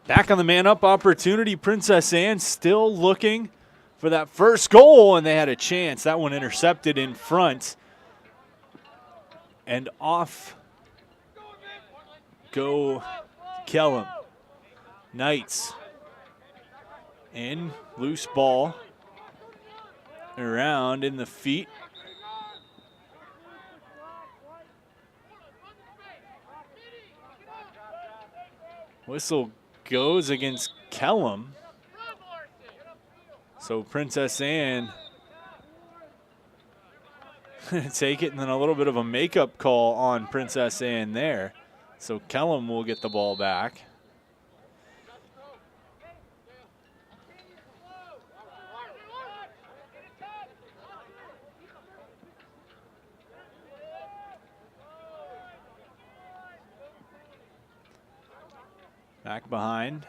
Back on the man-up opportunity, Princess Anne still looking for that first goal, and they had a chance. That one intercepted in front. And off go Kellam. Knights In, loose ball. Around in the feet. Whistle goes against Kellam. So Princess Anne take it, and then a little bit of a makeup call on Princess Anne there. So Kellam will get the ball back. Back behind.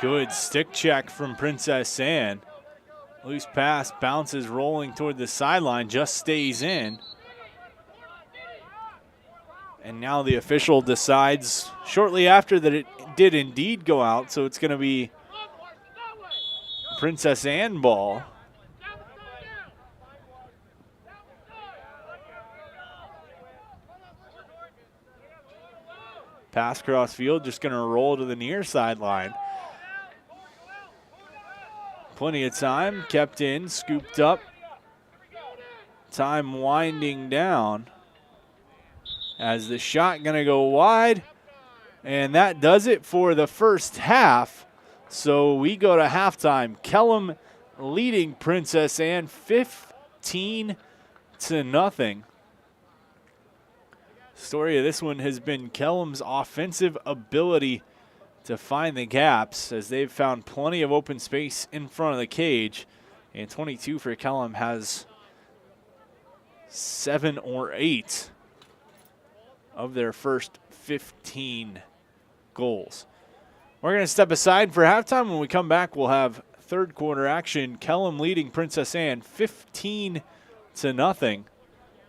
Good stick check from Princess Anne. Loose pass, bounces rolling toward the sideline, just stays in. And now the official decides shortly after that it did indeed go out, so it's going to be Princess Anne ball. Pass cross field, just going to roll to the near sideline. Plenty of time, kept in, scooped up. Time winding down as the shot going to go wide. And that does it for the first half. So we go to halftime. Kellam leading Princess Anne 15-0. Story of this one has been Kellam's offensive ability to find the gaps, as they've found plenty of open space in front of the cage. And 22 for Kellam has 7 or 8 of their first 15 goals. We're going to step aside for halftime. When we come back, we'll have third quarter action. Kellam leading Princess Anne 15-0.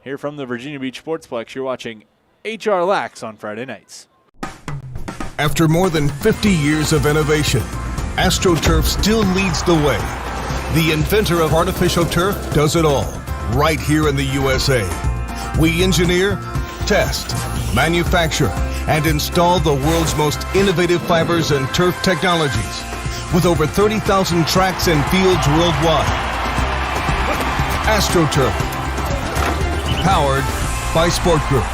Here from the Virginia Beach Sportsplex, you're watching HR Lax on Friday nights. After more than 50 years of innovation, AstroTurf still leads the way. The inventor of artificial turf does it all, right here in the USA. We engineer, test, manufacture, and install the world's most innovative fibers and turf technologies, with over 30,000 tracks and fields worldwide. AstroTurf, powered by Sport Group.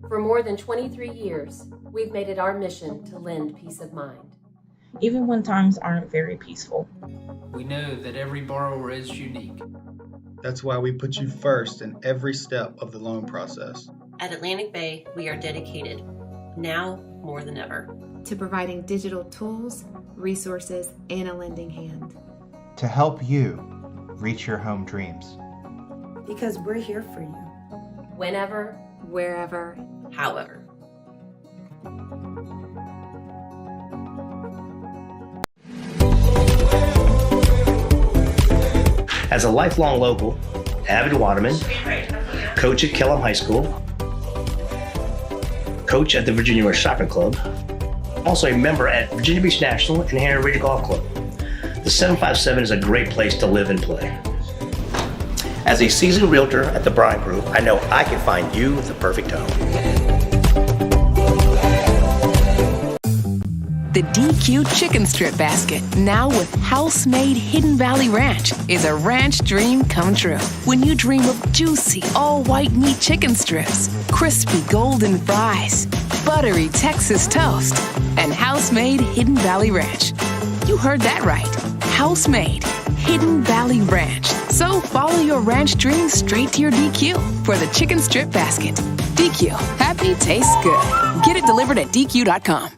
For more than 23 years, we've made it our mission to lend peace of mind. Even when times aren't very peaceful. We know that every borrower is unique. That's why we put you first in every step of the loan process. At Atlantic Bay, we are dedicated, now more than ever, to providing digital tools, resources, and a lending hand. To help you reach your home dreams. Because we're here for you. Whenever, Wherever, however. As a lifelong local, avid waterman, coach at Kellam High School, coach at the Virginia West Shopping Club, also a member at Virginia Beach National and Henry Ridge Golf Club. The 757 is a great place to live and play. As a seasoned realtor at the Bryant Group, I know I can find you the perfect home. The DQ Chicken Strip Basket, now with house-made Hidden Valley Ranch, is a ranch dream come true. When you dream of juicy, all-white meat chicken strips, crispy golden fries, buttery Texas toast, and house-made Hidden Valley Ranch. You heard that right. House-made Hidden Valley Ranch. So follow your ranch dreams straight to your DQ for the chicken strip basket. DQ, happy tastes good. Get it delivered at DQ.com.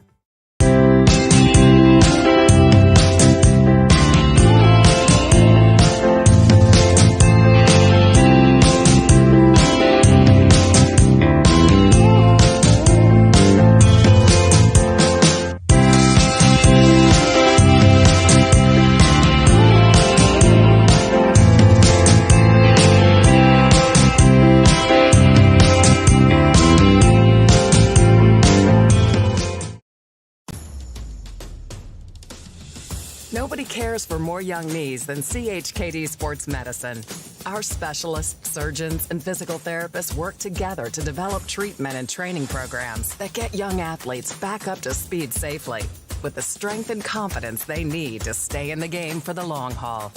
Nobody cares for more young knees than CHKD Sports Medicine. Our specialists, surgeons, and physical therapists work together to develop treatment and training programs that get young athletes back up to speed safely with the strength and confidence they need to stay in the game for the long haul.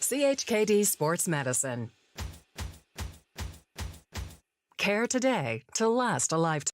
CHKD Sports Medicine. Care today to last a lifetime.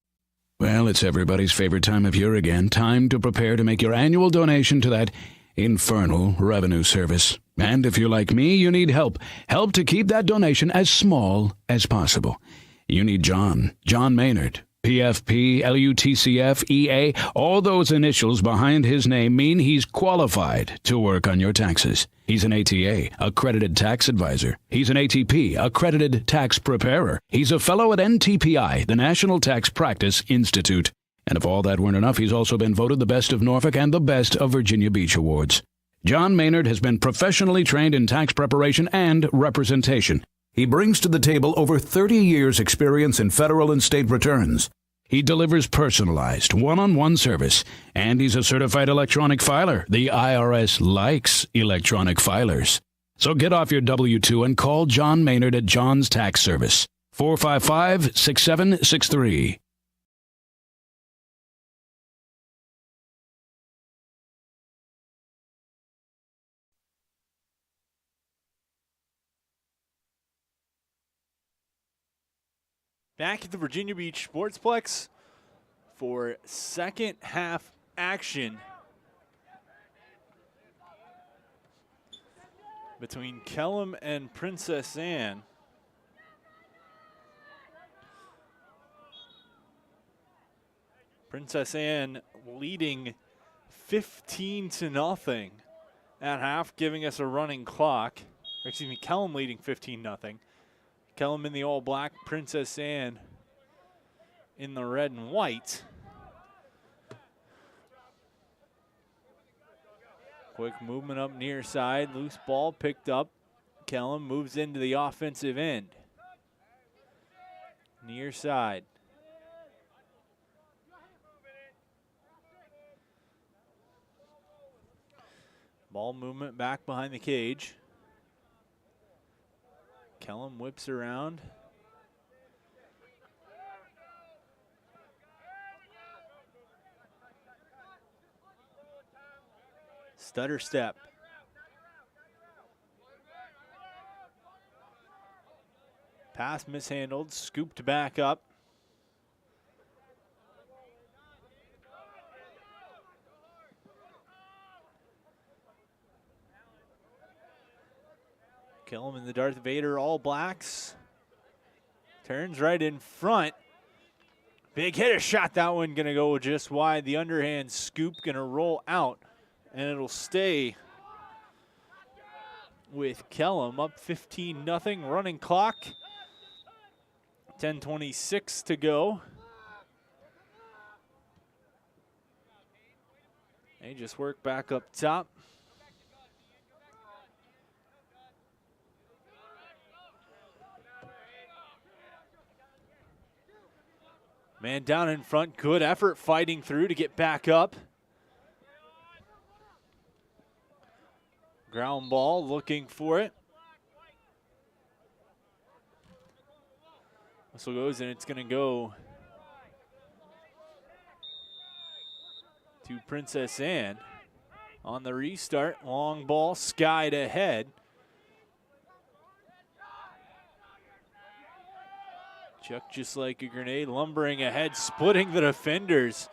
Well, it's everybody's favorite time of year again. Time to prepare to make your annual donation to that infernal revenue service. And if you're like me, you need help. Help to keep that donation as small as possible. You need John Maynard. PFP, LUTCF, EA, all those initials behind his name mean he's qualified to work on your taxes. He's an ATA, accredited tax advisor. He's an ATP, accredited tax preparer. He's a fellow at NTPI, the National Tax Practice Institute. And if all that weren't enough, he's also been voted the best of Norfolk and the best of Virginia Beach Awards. John Maynard has been professionally trained in tax preparation and representation. He brings to the table over 30 years' experience in federal and state returns. He delivers personalized, one-on-one service, and he's a certified electronic filer. The IRS likes electronic filers. So get off your W-2 and call John Maynard at John's Tax Service, 455-6763. Back at the Virginia Beach Sportsplex for second half action between Kellam and Princess Anne. Princess Anne leading 15-0 at half, giving us a running clock. Excuse me, Kellam leading 15-0. Kellam in the all-black, Princess Anne in the red and white. Quick movement up near side, loose ball picked up. Kellam moves into the offensive end. Near side. Ball movement back behind the cage. Kellam whips around. Stutter step. Pass mishandled, scooped back up. Kellam in the Darth Vader All Blacks. Turns right in front. Big hitter shot. That one going to go just wide. The underhand scoop going to roll out, and it'll stay with Kellam. Up 15-0. Running clock. 10:26 to go. They just work back up top. Man down in front, good effort fighting through to get back up. Ground ball, looking for it. Whistle goes and it's gonna go to Princess Anne. On the restart, long ball, skied ahead. Chuck just like a grenade, lumbering ahead, splitting the defenders.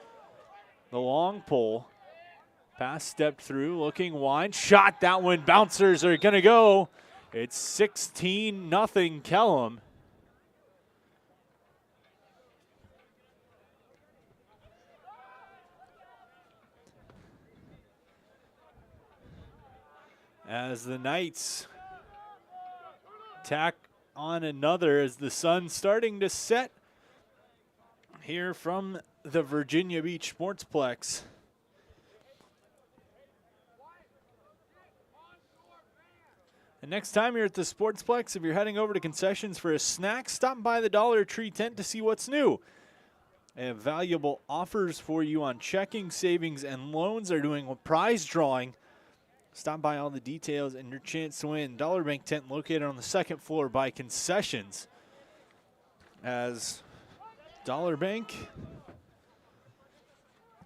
The long pole. Pass stepped through, looking wide. Shot, that one. Bouncers are going to go. It's 16-0 Kellam. As the Knights tack on another as the sun's starting to set here from the Virginia Beach Sportsplex. And next time you're at the Sportsplex, if you're heading over to concessions for a snack, stop by the Dollar Tree tent to see what's new. They have valuable offers for you on checking, savings, and loans. They're doing a prize drawing. Stop by all the details and your chance to win. Dollar Bank tent located on the second floor by concessions. As Dollar Bank,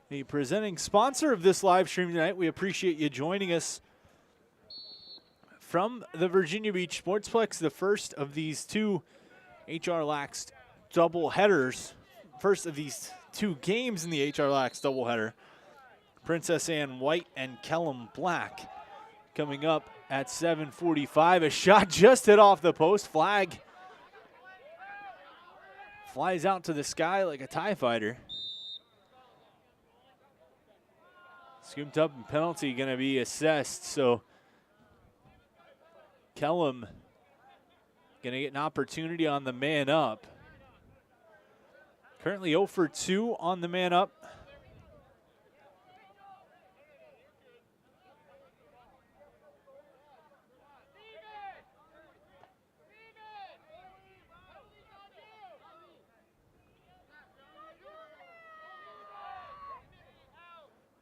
the presenting sponsor of this live stream tonight, we appreciate you joining us from the Virginia Beach Sportsplex, the first of these two HR Lax double headers. First of these two games in the HR Lax doubleheader. Princess Anne White and Kellam Black coming up at 7:45. A shot just hit off the post. Flag flies out to the sky like a TIE fighter. Scooped up and penalty going to be assessed. So Kellam going to get an opportunity on the man up. Currently 0 for 2 on the man up.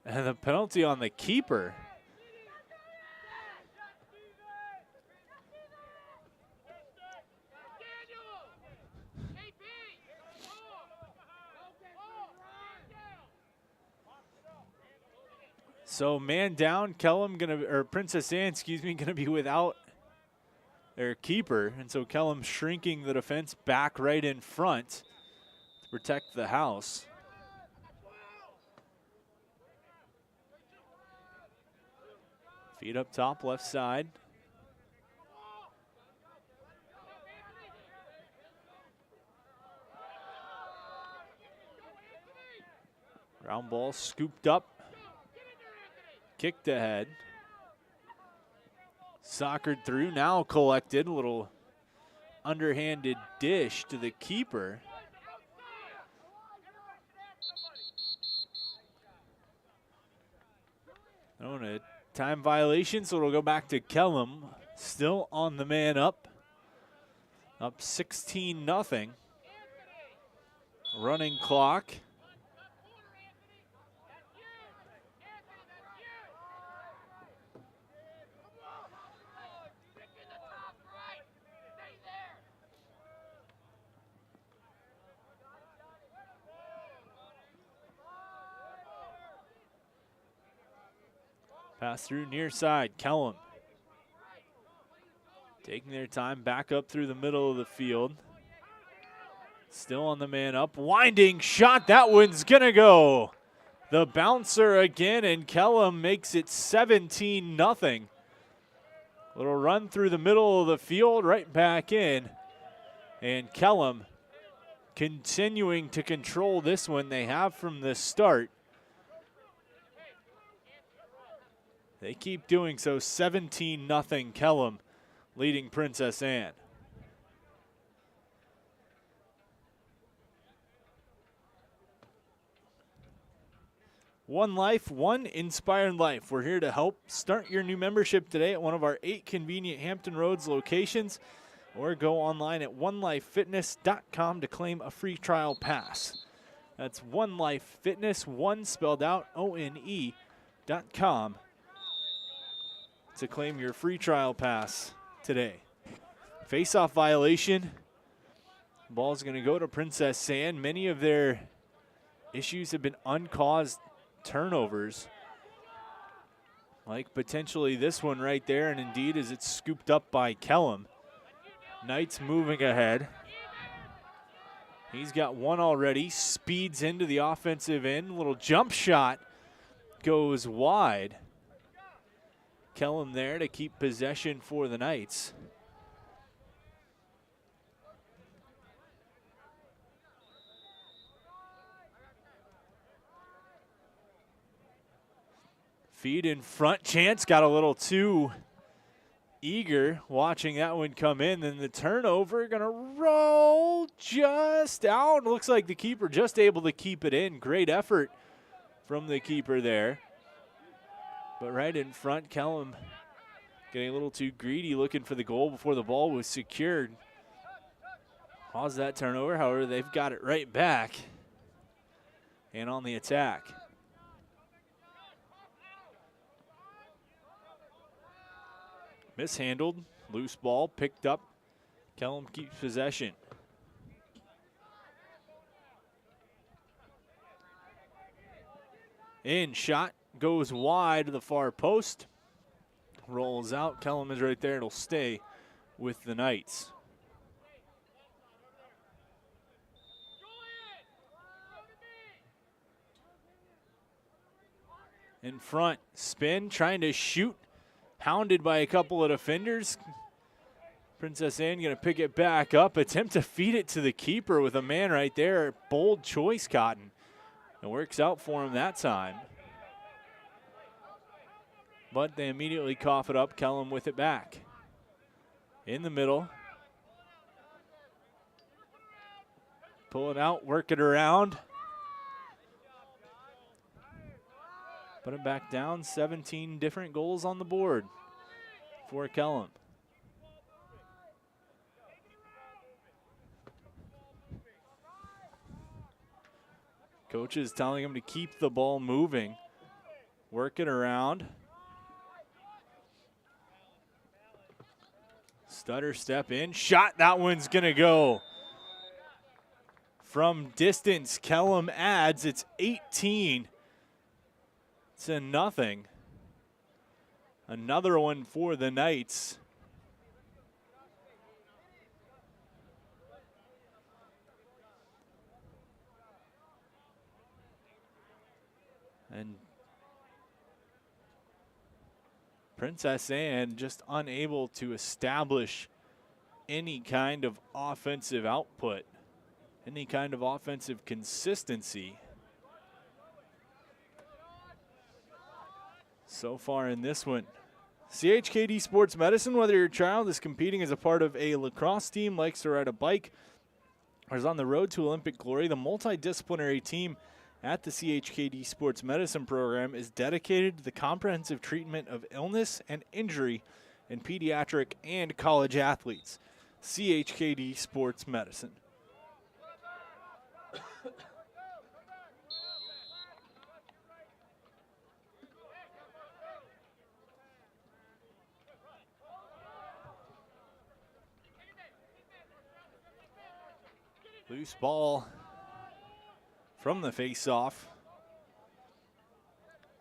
And the penalty on the keeper. So man down, Kellam or Princess Anne, gonna be without their keeper. And so Kellam shrinking the defense back right in front to protect the house. Feet up top, left side. Ground ball scooped up. Kicked ahead. Soccered through, now collected. A little underhanded dish to the keeper. On a time violation, so it'll go back to Kellam. Still on the man up. Up 16-0. Running clock. Pass through near side, Kellam. Taking their time back up through the middle of the field. Still on the man up, winding shot, that one's gonna go. The bouncer again, and Kellam makes it 17-0. Little run through the middle of the field, right back in. And Kellam continuing to control this one. They have from the start. They keep doing so. 17-0 Kellam leading Princess Anne. One life, one inspired life. We're here to help start your new membership today at one of our 8 convenient Hampton Roads locations, or go online at onelifefitness.com to claim a free trial pass. That's One Life Fitness, one spelled out, ONE.com. To claim your free trial pass today. Face-off violation. Ball's going to go to Princess Anne. Many of their issues have been uncaused turnovers, like potentially this one right there, and indeed as it's scooped up by Kellam. Knights moving ahead. He's got one already. Speeds into the offensive end. Little jump shot goes wide. Kellam there to keep possession for the Knights. Feed in front. Chance got a little too eager watching that one come in. Then the turnover going to roll just out. Looks like the keeper just able to keep it in. Great effort from the keeper there. But right in front, Kellam getting a little too greedy, looking for the goal before the ball was secured. Caused that turnover. However, they've got it right back and on the attack. Mishandled, loose ball, picked up. Kellam keeps possession. In, shot goes wide to the far post. Rolls out, Kellam is right there, it'll stay with the Knights. In front, spin, trying to shoot. Hounded by a couple of defenders. Princess Anne going to pick it back up. Attempt to feed it to the keeper with a man right there. Bold choice, Cotton. It works out for him that time. But they immediately cough it up. Kellam with it back. In the middle. Pull it out, work it around. Put it back down, 17 different goals on the board for Kellam. Coach is telling him to keep the ball moving. Work it around. Stutter step in, shot, that one's gonna go. From distance, Kellam adds, it's 18 to nothing. Another one for the Knights. And Princess Anne just unable to establish any kind of offensive output, any kind of offensive consistency so far in this one. CHKD Sports Medicine, whether your child is competing as a part of a lacrosse team, likes to ride a bike, or is on the road to Olympic glory, the multidisciplinary team at the CHKD Sports Medicine program is dedicated to the comprehensive treatment of illness and injury in pediatric and college athletes. CHKD Sports Medicine. Loose ball from the face-off.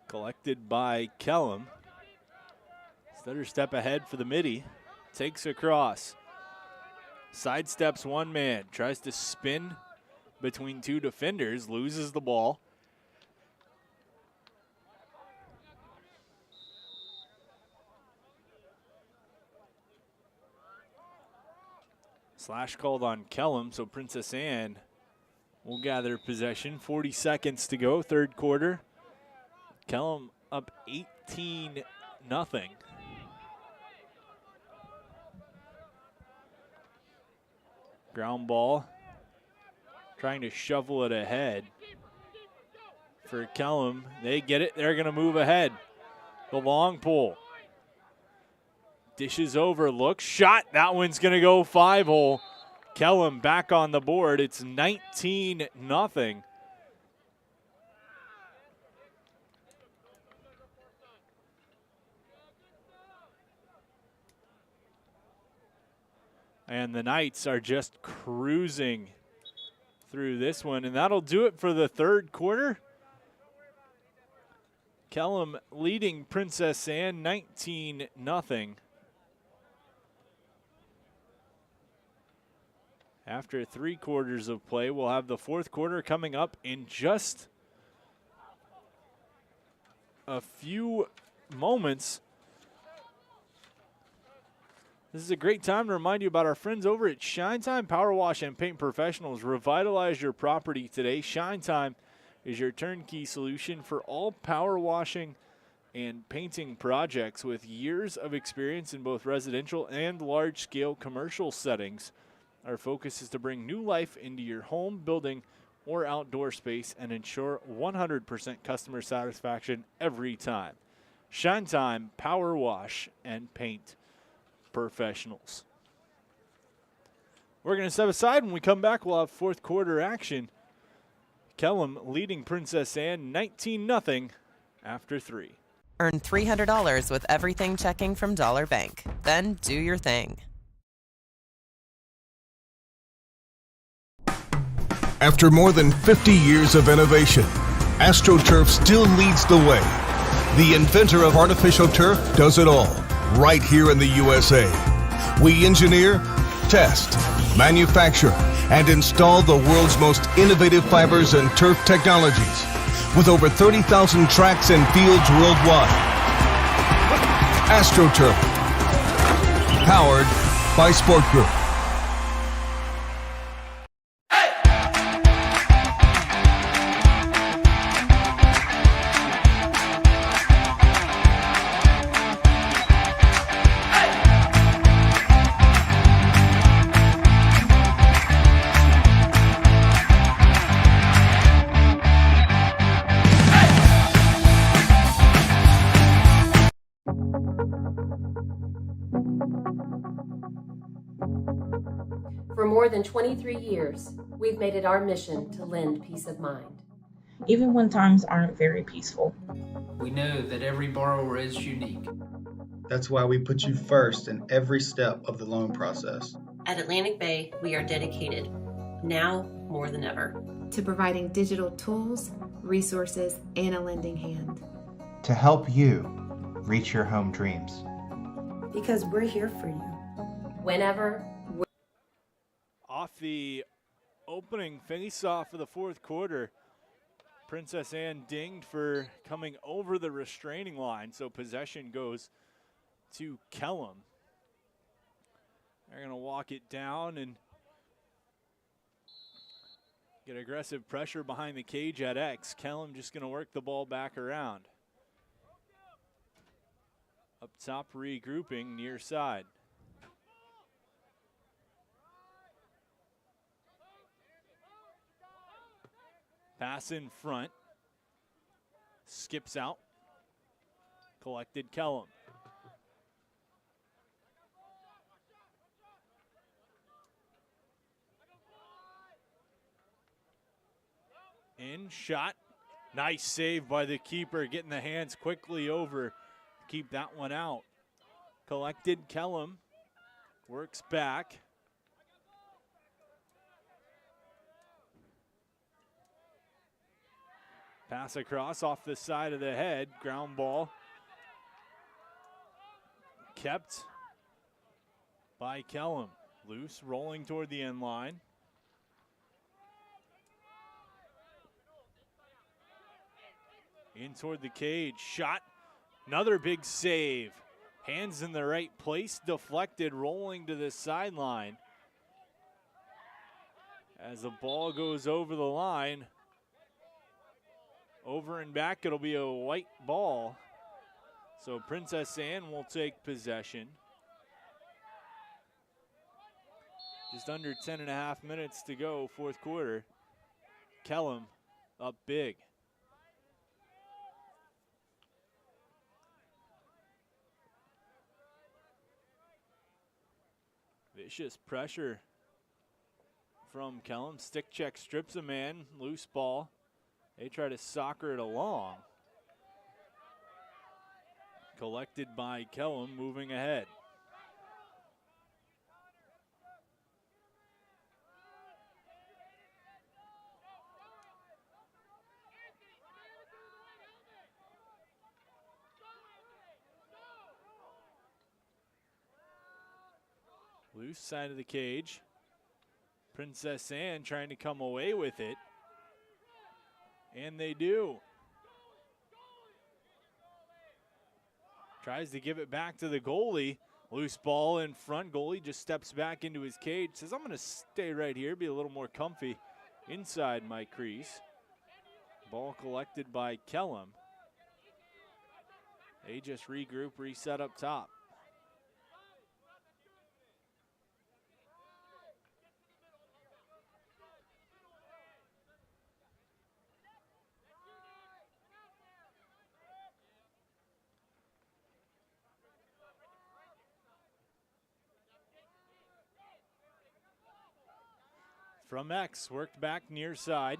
Collected by Kellam. Stutter step ahead for the midi. Takes across. Sidesteps one man. Tries to spin between two defenders. Loses the ball. Slash called on Kellam, so Princess Anne will gather possession. 40 seconds to go, third quarter. Kellam up 18-0. Ground ball. Trying to shovel it ahead for Kellam. They get it. They're going to move ahead. The long pull. Dishes over, look, shot. That one's going to go 5-hole. Kellam back on the board. It's 19-0. And the Knights are just cruising through this one, and that'll do it for the third quarter. Kellam leading Princess Anne 19-0. After 3 quarters of play, we'll have the fourth quarter coming up in just a few moments. This is a great time to remind you about our friends over at Shine Time Power Wash and Paint Professionals. Revitalize your property today. Shine Time is your turnkey solution for all power washing and painting projects with years of experience in both residential and large-scale commercial settings. Our focus is to bring new life into your home, building, or outdoor space and ensure 100% customer satisfaction every time. Shine Time Power Wash and Paint Professionals. We're going to step aside. When we come back, we'll have fourth quarter action. Kellam leading Princess Anne 19-0 after 3. Earn $300 with everything checking from Dollar Bank. Then do your thing. After more than 50 years of innovation, AstroTurf still leads the way. The inventor of artificial turf does it all, right here in the USA. We engineer, test, manufacture, and install the world's most innovative fibers and turf technologies, with over 30,000 tracks and fields worldwide. AstroTurf, powered by Sport Group. For more than 23 years, we've made it our mission to lend peace of mind. Even when times aren't very peaceful. We know that every borrower is unique. That's why we put you first in every step of the loan process. At Atlantic Bay, we are dedicated, now more than ever, to providing digital tools, resources, and a lending hand. To help you reach your home dreams. Because we're here for you. Whenever. Off the opening face-off of the fourth quarter, Princess Anne dinged for coming over the restraining line, so possession goes to Kellam. They're going to walk it down and get aggressive pressure behind the cage at X. Kellam just going to work the ball back around. Up top, regrouping near side. Pass in front. Skips out. Collected Kellam. In, shot. Nice save by the keeper, getting the hands quickly over. Keep that one out. Collected Kellam. Works back. Pass across off the side of the head. Ground ball. Kept by Kellam. Loose, rolling toward the end line. In toward the cage. Shot. Another big save. Hands in the right place. Deflected, rolling to the sideline. As the ball goes over the line. Over and back, it'll be a white ball. So Princess Anne will take possession. Just under 10.5 minutes to go, fourth quarter. Kellam up big. Vicious pressure from Kellam. Stick check, strips a man, loose ball. They try to soccer it along. Collected by Kellam, moving ahead. Loose side of the cage. Princess Anne trying to come away with it. And they do. Tries to give it back to the goalie. Loose ball in front. Goalie just steps back into his cage. Says, I'm going to stay right here, be a little more comfy inside my crease. Ball collected by Kellam. They just regroup, reset up top. From X, worked back near side.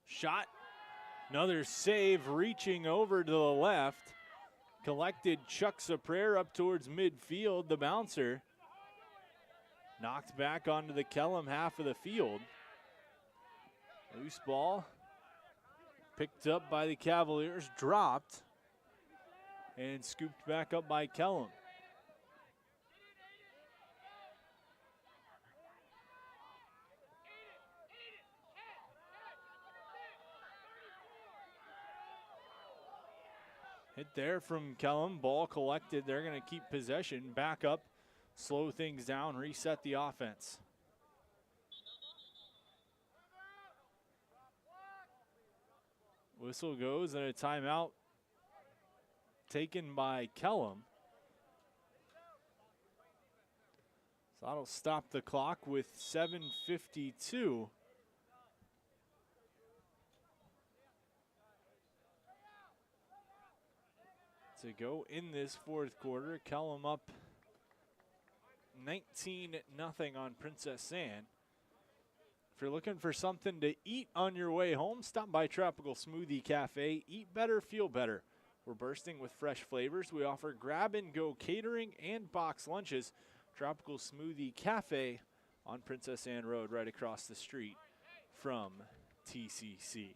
Shot, another save, reaching over to the left. Collected, chucks a prayer up towards midfield. The bouncer knocked back onto the Kellam half of the field. Loose ball, picked up by the Cavaliers, dropped, and scooped back up by Kellam. Hit there from Kellam, ball collected. They're going to keep possession, back up, slow things down, reset the offense. Whistle goes and a timeout taken by Kellam. So that'll stop the clock with 7:52. To go in this fourth quarter. Kellam up 19-0 on Princess Anne. If you're looking for something to eat on your way home, stop by Tropical Smoothie Cafe. Eat better, feel better. We're bursting with fresh flavors. We offer grab-and-go catering and box lunches. Tropical Smoothie Cafe on Princess Anne Road, right across the street from TCC.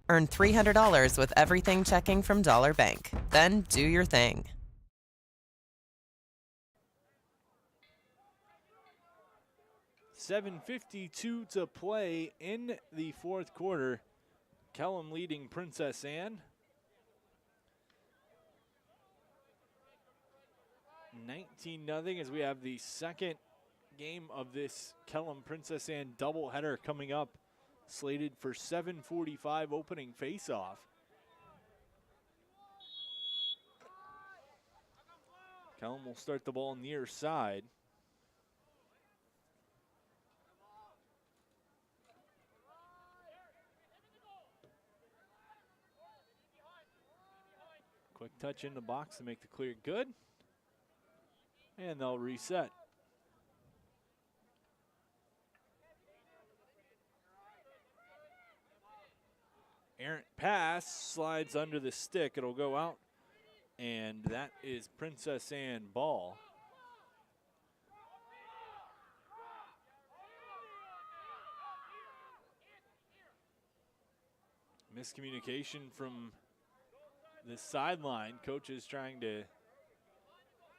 Earn $300 with everything checking from Dollar Bank. Then do your thing. $7:52 to play in the fourth quarter. Kellam leading Princess Anne. 19-0 as we have the second game of this Kellam Princess Anne doubleheader coming up. Slated for 7:45 opening faceoff. Kellam will start the ball near side. Quick touch in the box to make the clear good. And they'll reset. Errant pass, slides under the stick. It'll go out, and that is Princess Anne ball. Miscommunication from the sideline. Coaches trying to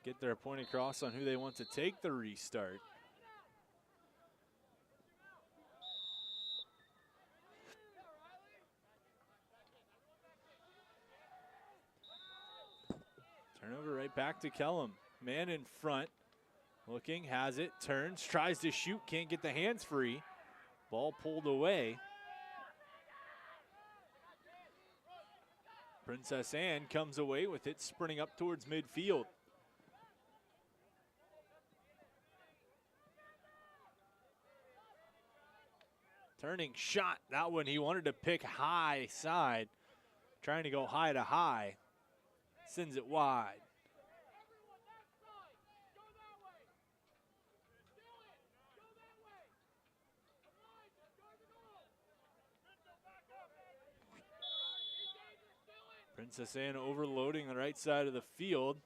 get their point across on who they want to take the restart. Turnover right back to Kellam. Man in front, looking, has it, turns, tries to shoot, can't get the hands free. Ball pulled away. Princess Anne comes away with it, sprinting up towards midfield. Turning shot, that one he wanted to pick high side, trying to go high to high. Sends it wide. Princess Anne overloading the right side of the field.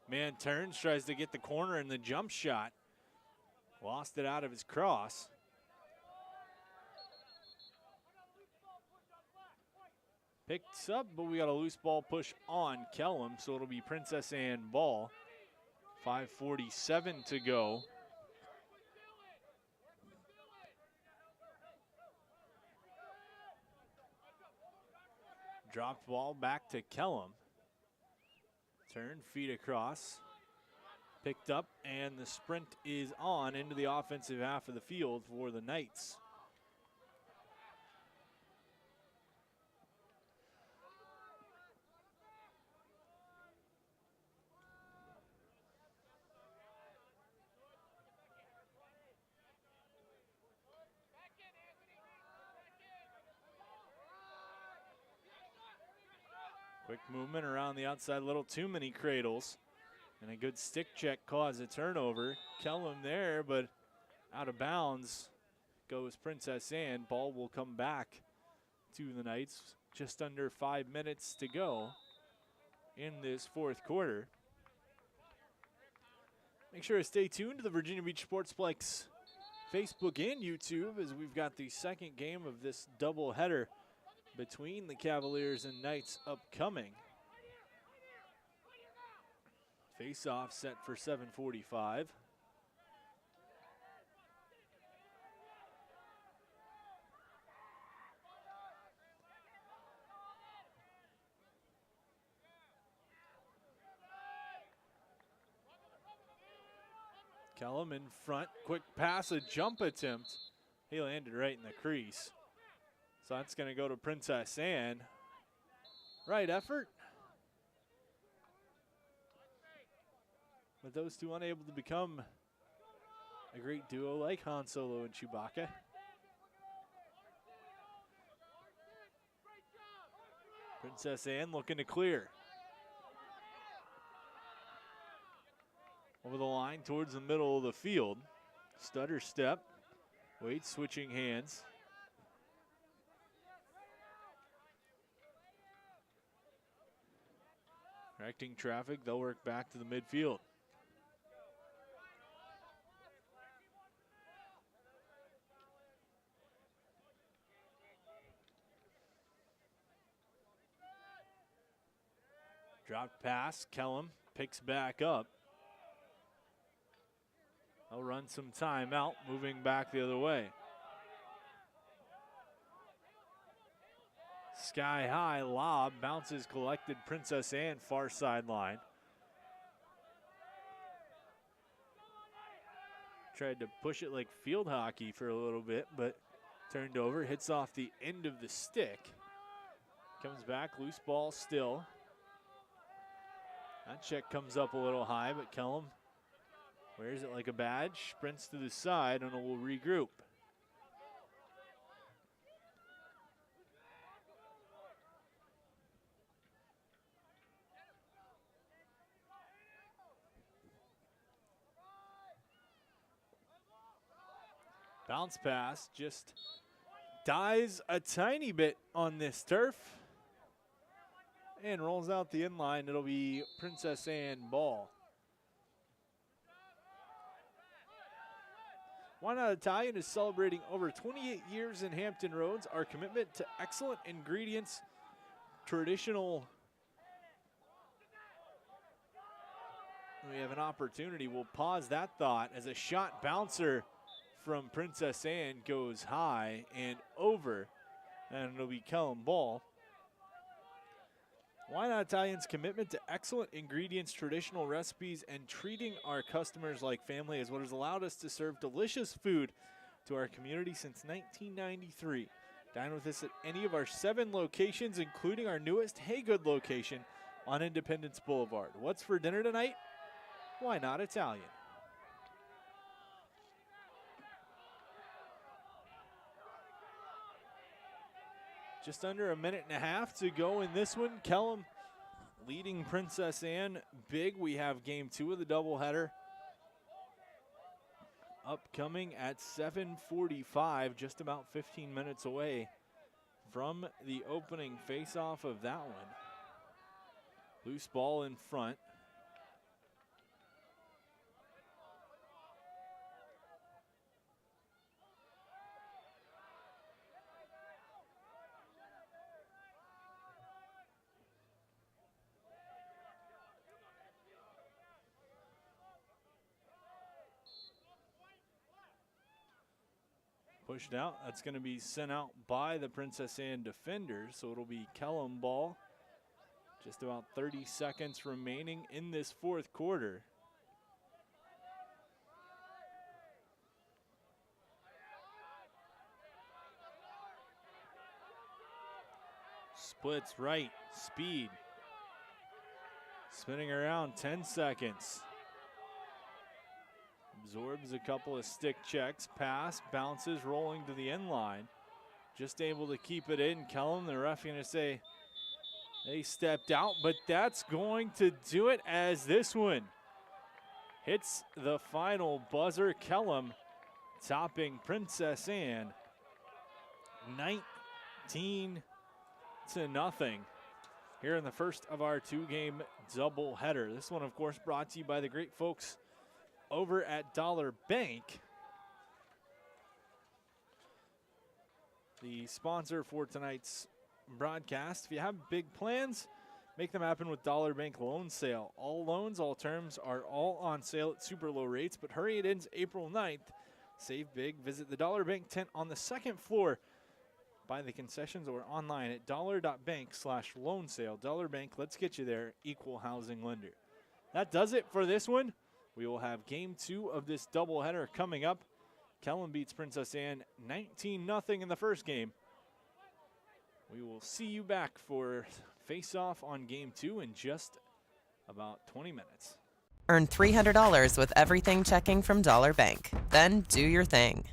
Man turns, tries to get the corner and the jump shot. Lost it out of his cross. Picked up, but we got a loose ball push on Kellam, so it'll be Princess Anne ball. 5:47 to go. Dropped ball back to Kellam. Turn, feet across. Picked up, and the sprint is on into the offensive half of the field for the Knights. Quick movement around the outside, a little too many cradles. And a good stick check caused a turnover. Kellam there, but out of bounds goes Princess Anne. Ball will come back to the Knights. Just under 5 minutes to go in this fourth quarter. Make sure to stay tuned to the Virginia Beach Sportsplex Facebook and YouTube as we've got the second game of this doubleheader between the Cavaliers and Knights upcoming. Face-off set for 7:45. Kellam in front, quick pass, a jump attempt. He landed right in the crease. So that's going to go to Princess Anne. Right effort. But those two unable to become a great duo like Han Solo and Chewbacca. Princess Anne looking to clear. Over the line towards the middle of the field. Stutter step. Wade switching hands. Directing traffic, they'll work back to the midfield. Dropped pass, Kellam picks back up. They'll run some time out, moving back the other way. Sky high lob, bounces collected, Princess Anne far sideline. Tried to push it like field hockey for a little bit, but turned over, hits off the end of the stick. Comes back, loose ball still. That check comes up a little high, but Kellam wears it like a badge, sprints to the side, and will regroup. Bounce pass, just dies a tiny bit on this turf and rolls out the inline. It'll be Princess Anne ball. Why Not Italian is celebrating over 28 years in Hampton Roads. Our commitment to excellent ingredients, traditional. We have an opportunity. We'll pause that thought as a shot bouncer from Princess Anne goes high and over, and it'll be Kellam ball. Why Not Italian's commitment to excellent ingredients, traditional recipes, and treating our customers like family is what has allowed us to serve delicious food to our community since 1993. Dine with us at any of our 7 locations, including our newest Haygood location on Independence Boulevard. What's for dinner tonight? Why Not Italian? Just under a minute and a half to go in this one. Kellam leading Princess Anne big. We have game 2 of the doubleheader upcoming at 7:45, just about 15 minutes away from the opening face-off of that one. Loose ball in front. pushed out. That's going to be sent out by the Princess Anne defenders, so it'll be Kellam ball. Just about 30 seconds remaining in this fourth quarter. Splits right, speed. Spinning around, 10 seconds. Absorbs a couple of stick checks, pass, bounces, rolling to the end line. Just able to keep it in. Kellam, the ref going to say they stepped out, but that's going to do it as this one hits the final buzzer. Kellam topping Princess Anne 19-0 here in the first of our two-game doubleheader. This one, of course, brought to you by the great folks over at Dollar Bank, the sponsor for tonight's broadcast. If you have big plans, make them happen with Dollar Bank Loan Sale. All loans, all terms are all on sale at super low rates, but hurry, it ends April 9th. Save big. Visit the Dollar Bank tent on the second floor by the concessions or online at dollar.bank/loan sale. Dollar Bank, let's get you there. Equal housing lender. That does it for this one. We will have game 2 of this doubleheader coming up. Kellam beats Princess Anne 19-0 in the first game. We will see you back for face-off on game 2 in just about 20 minutes. Earn $300 with everything checking from Dollar Bank. Then do your thing.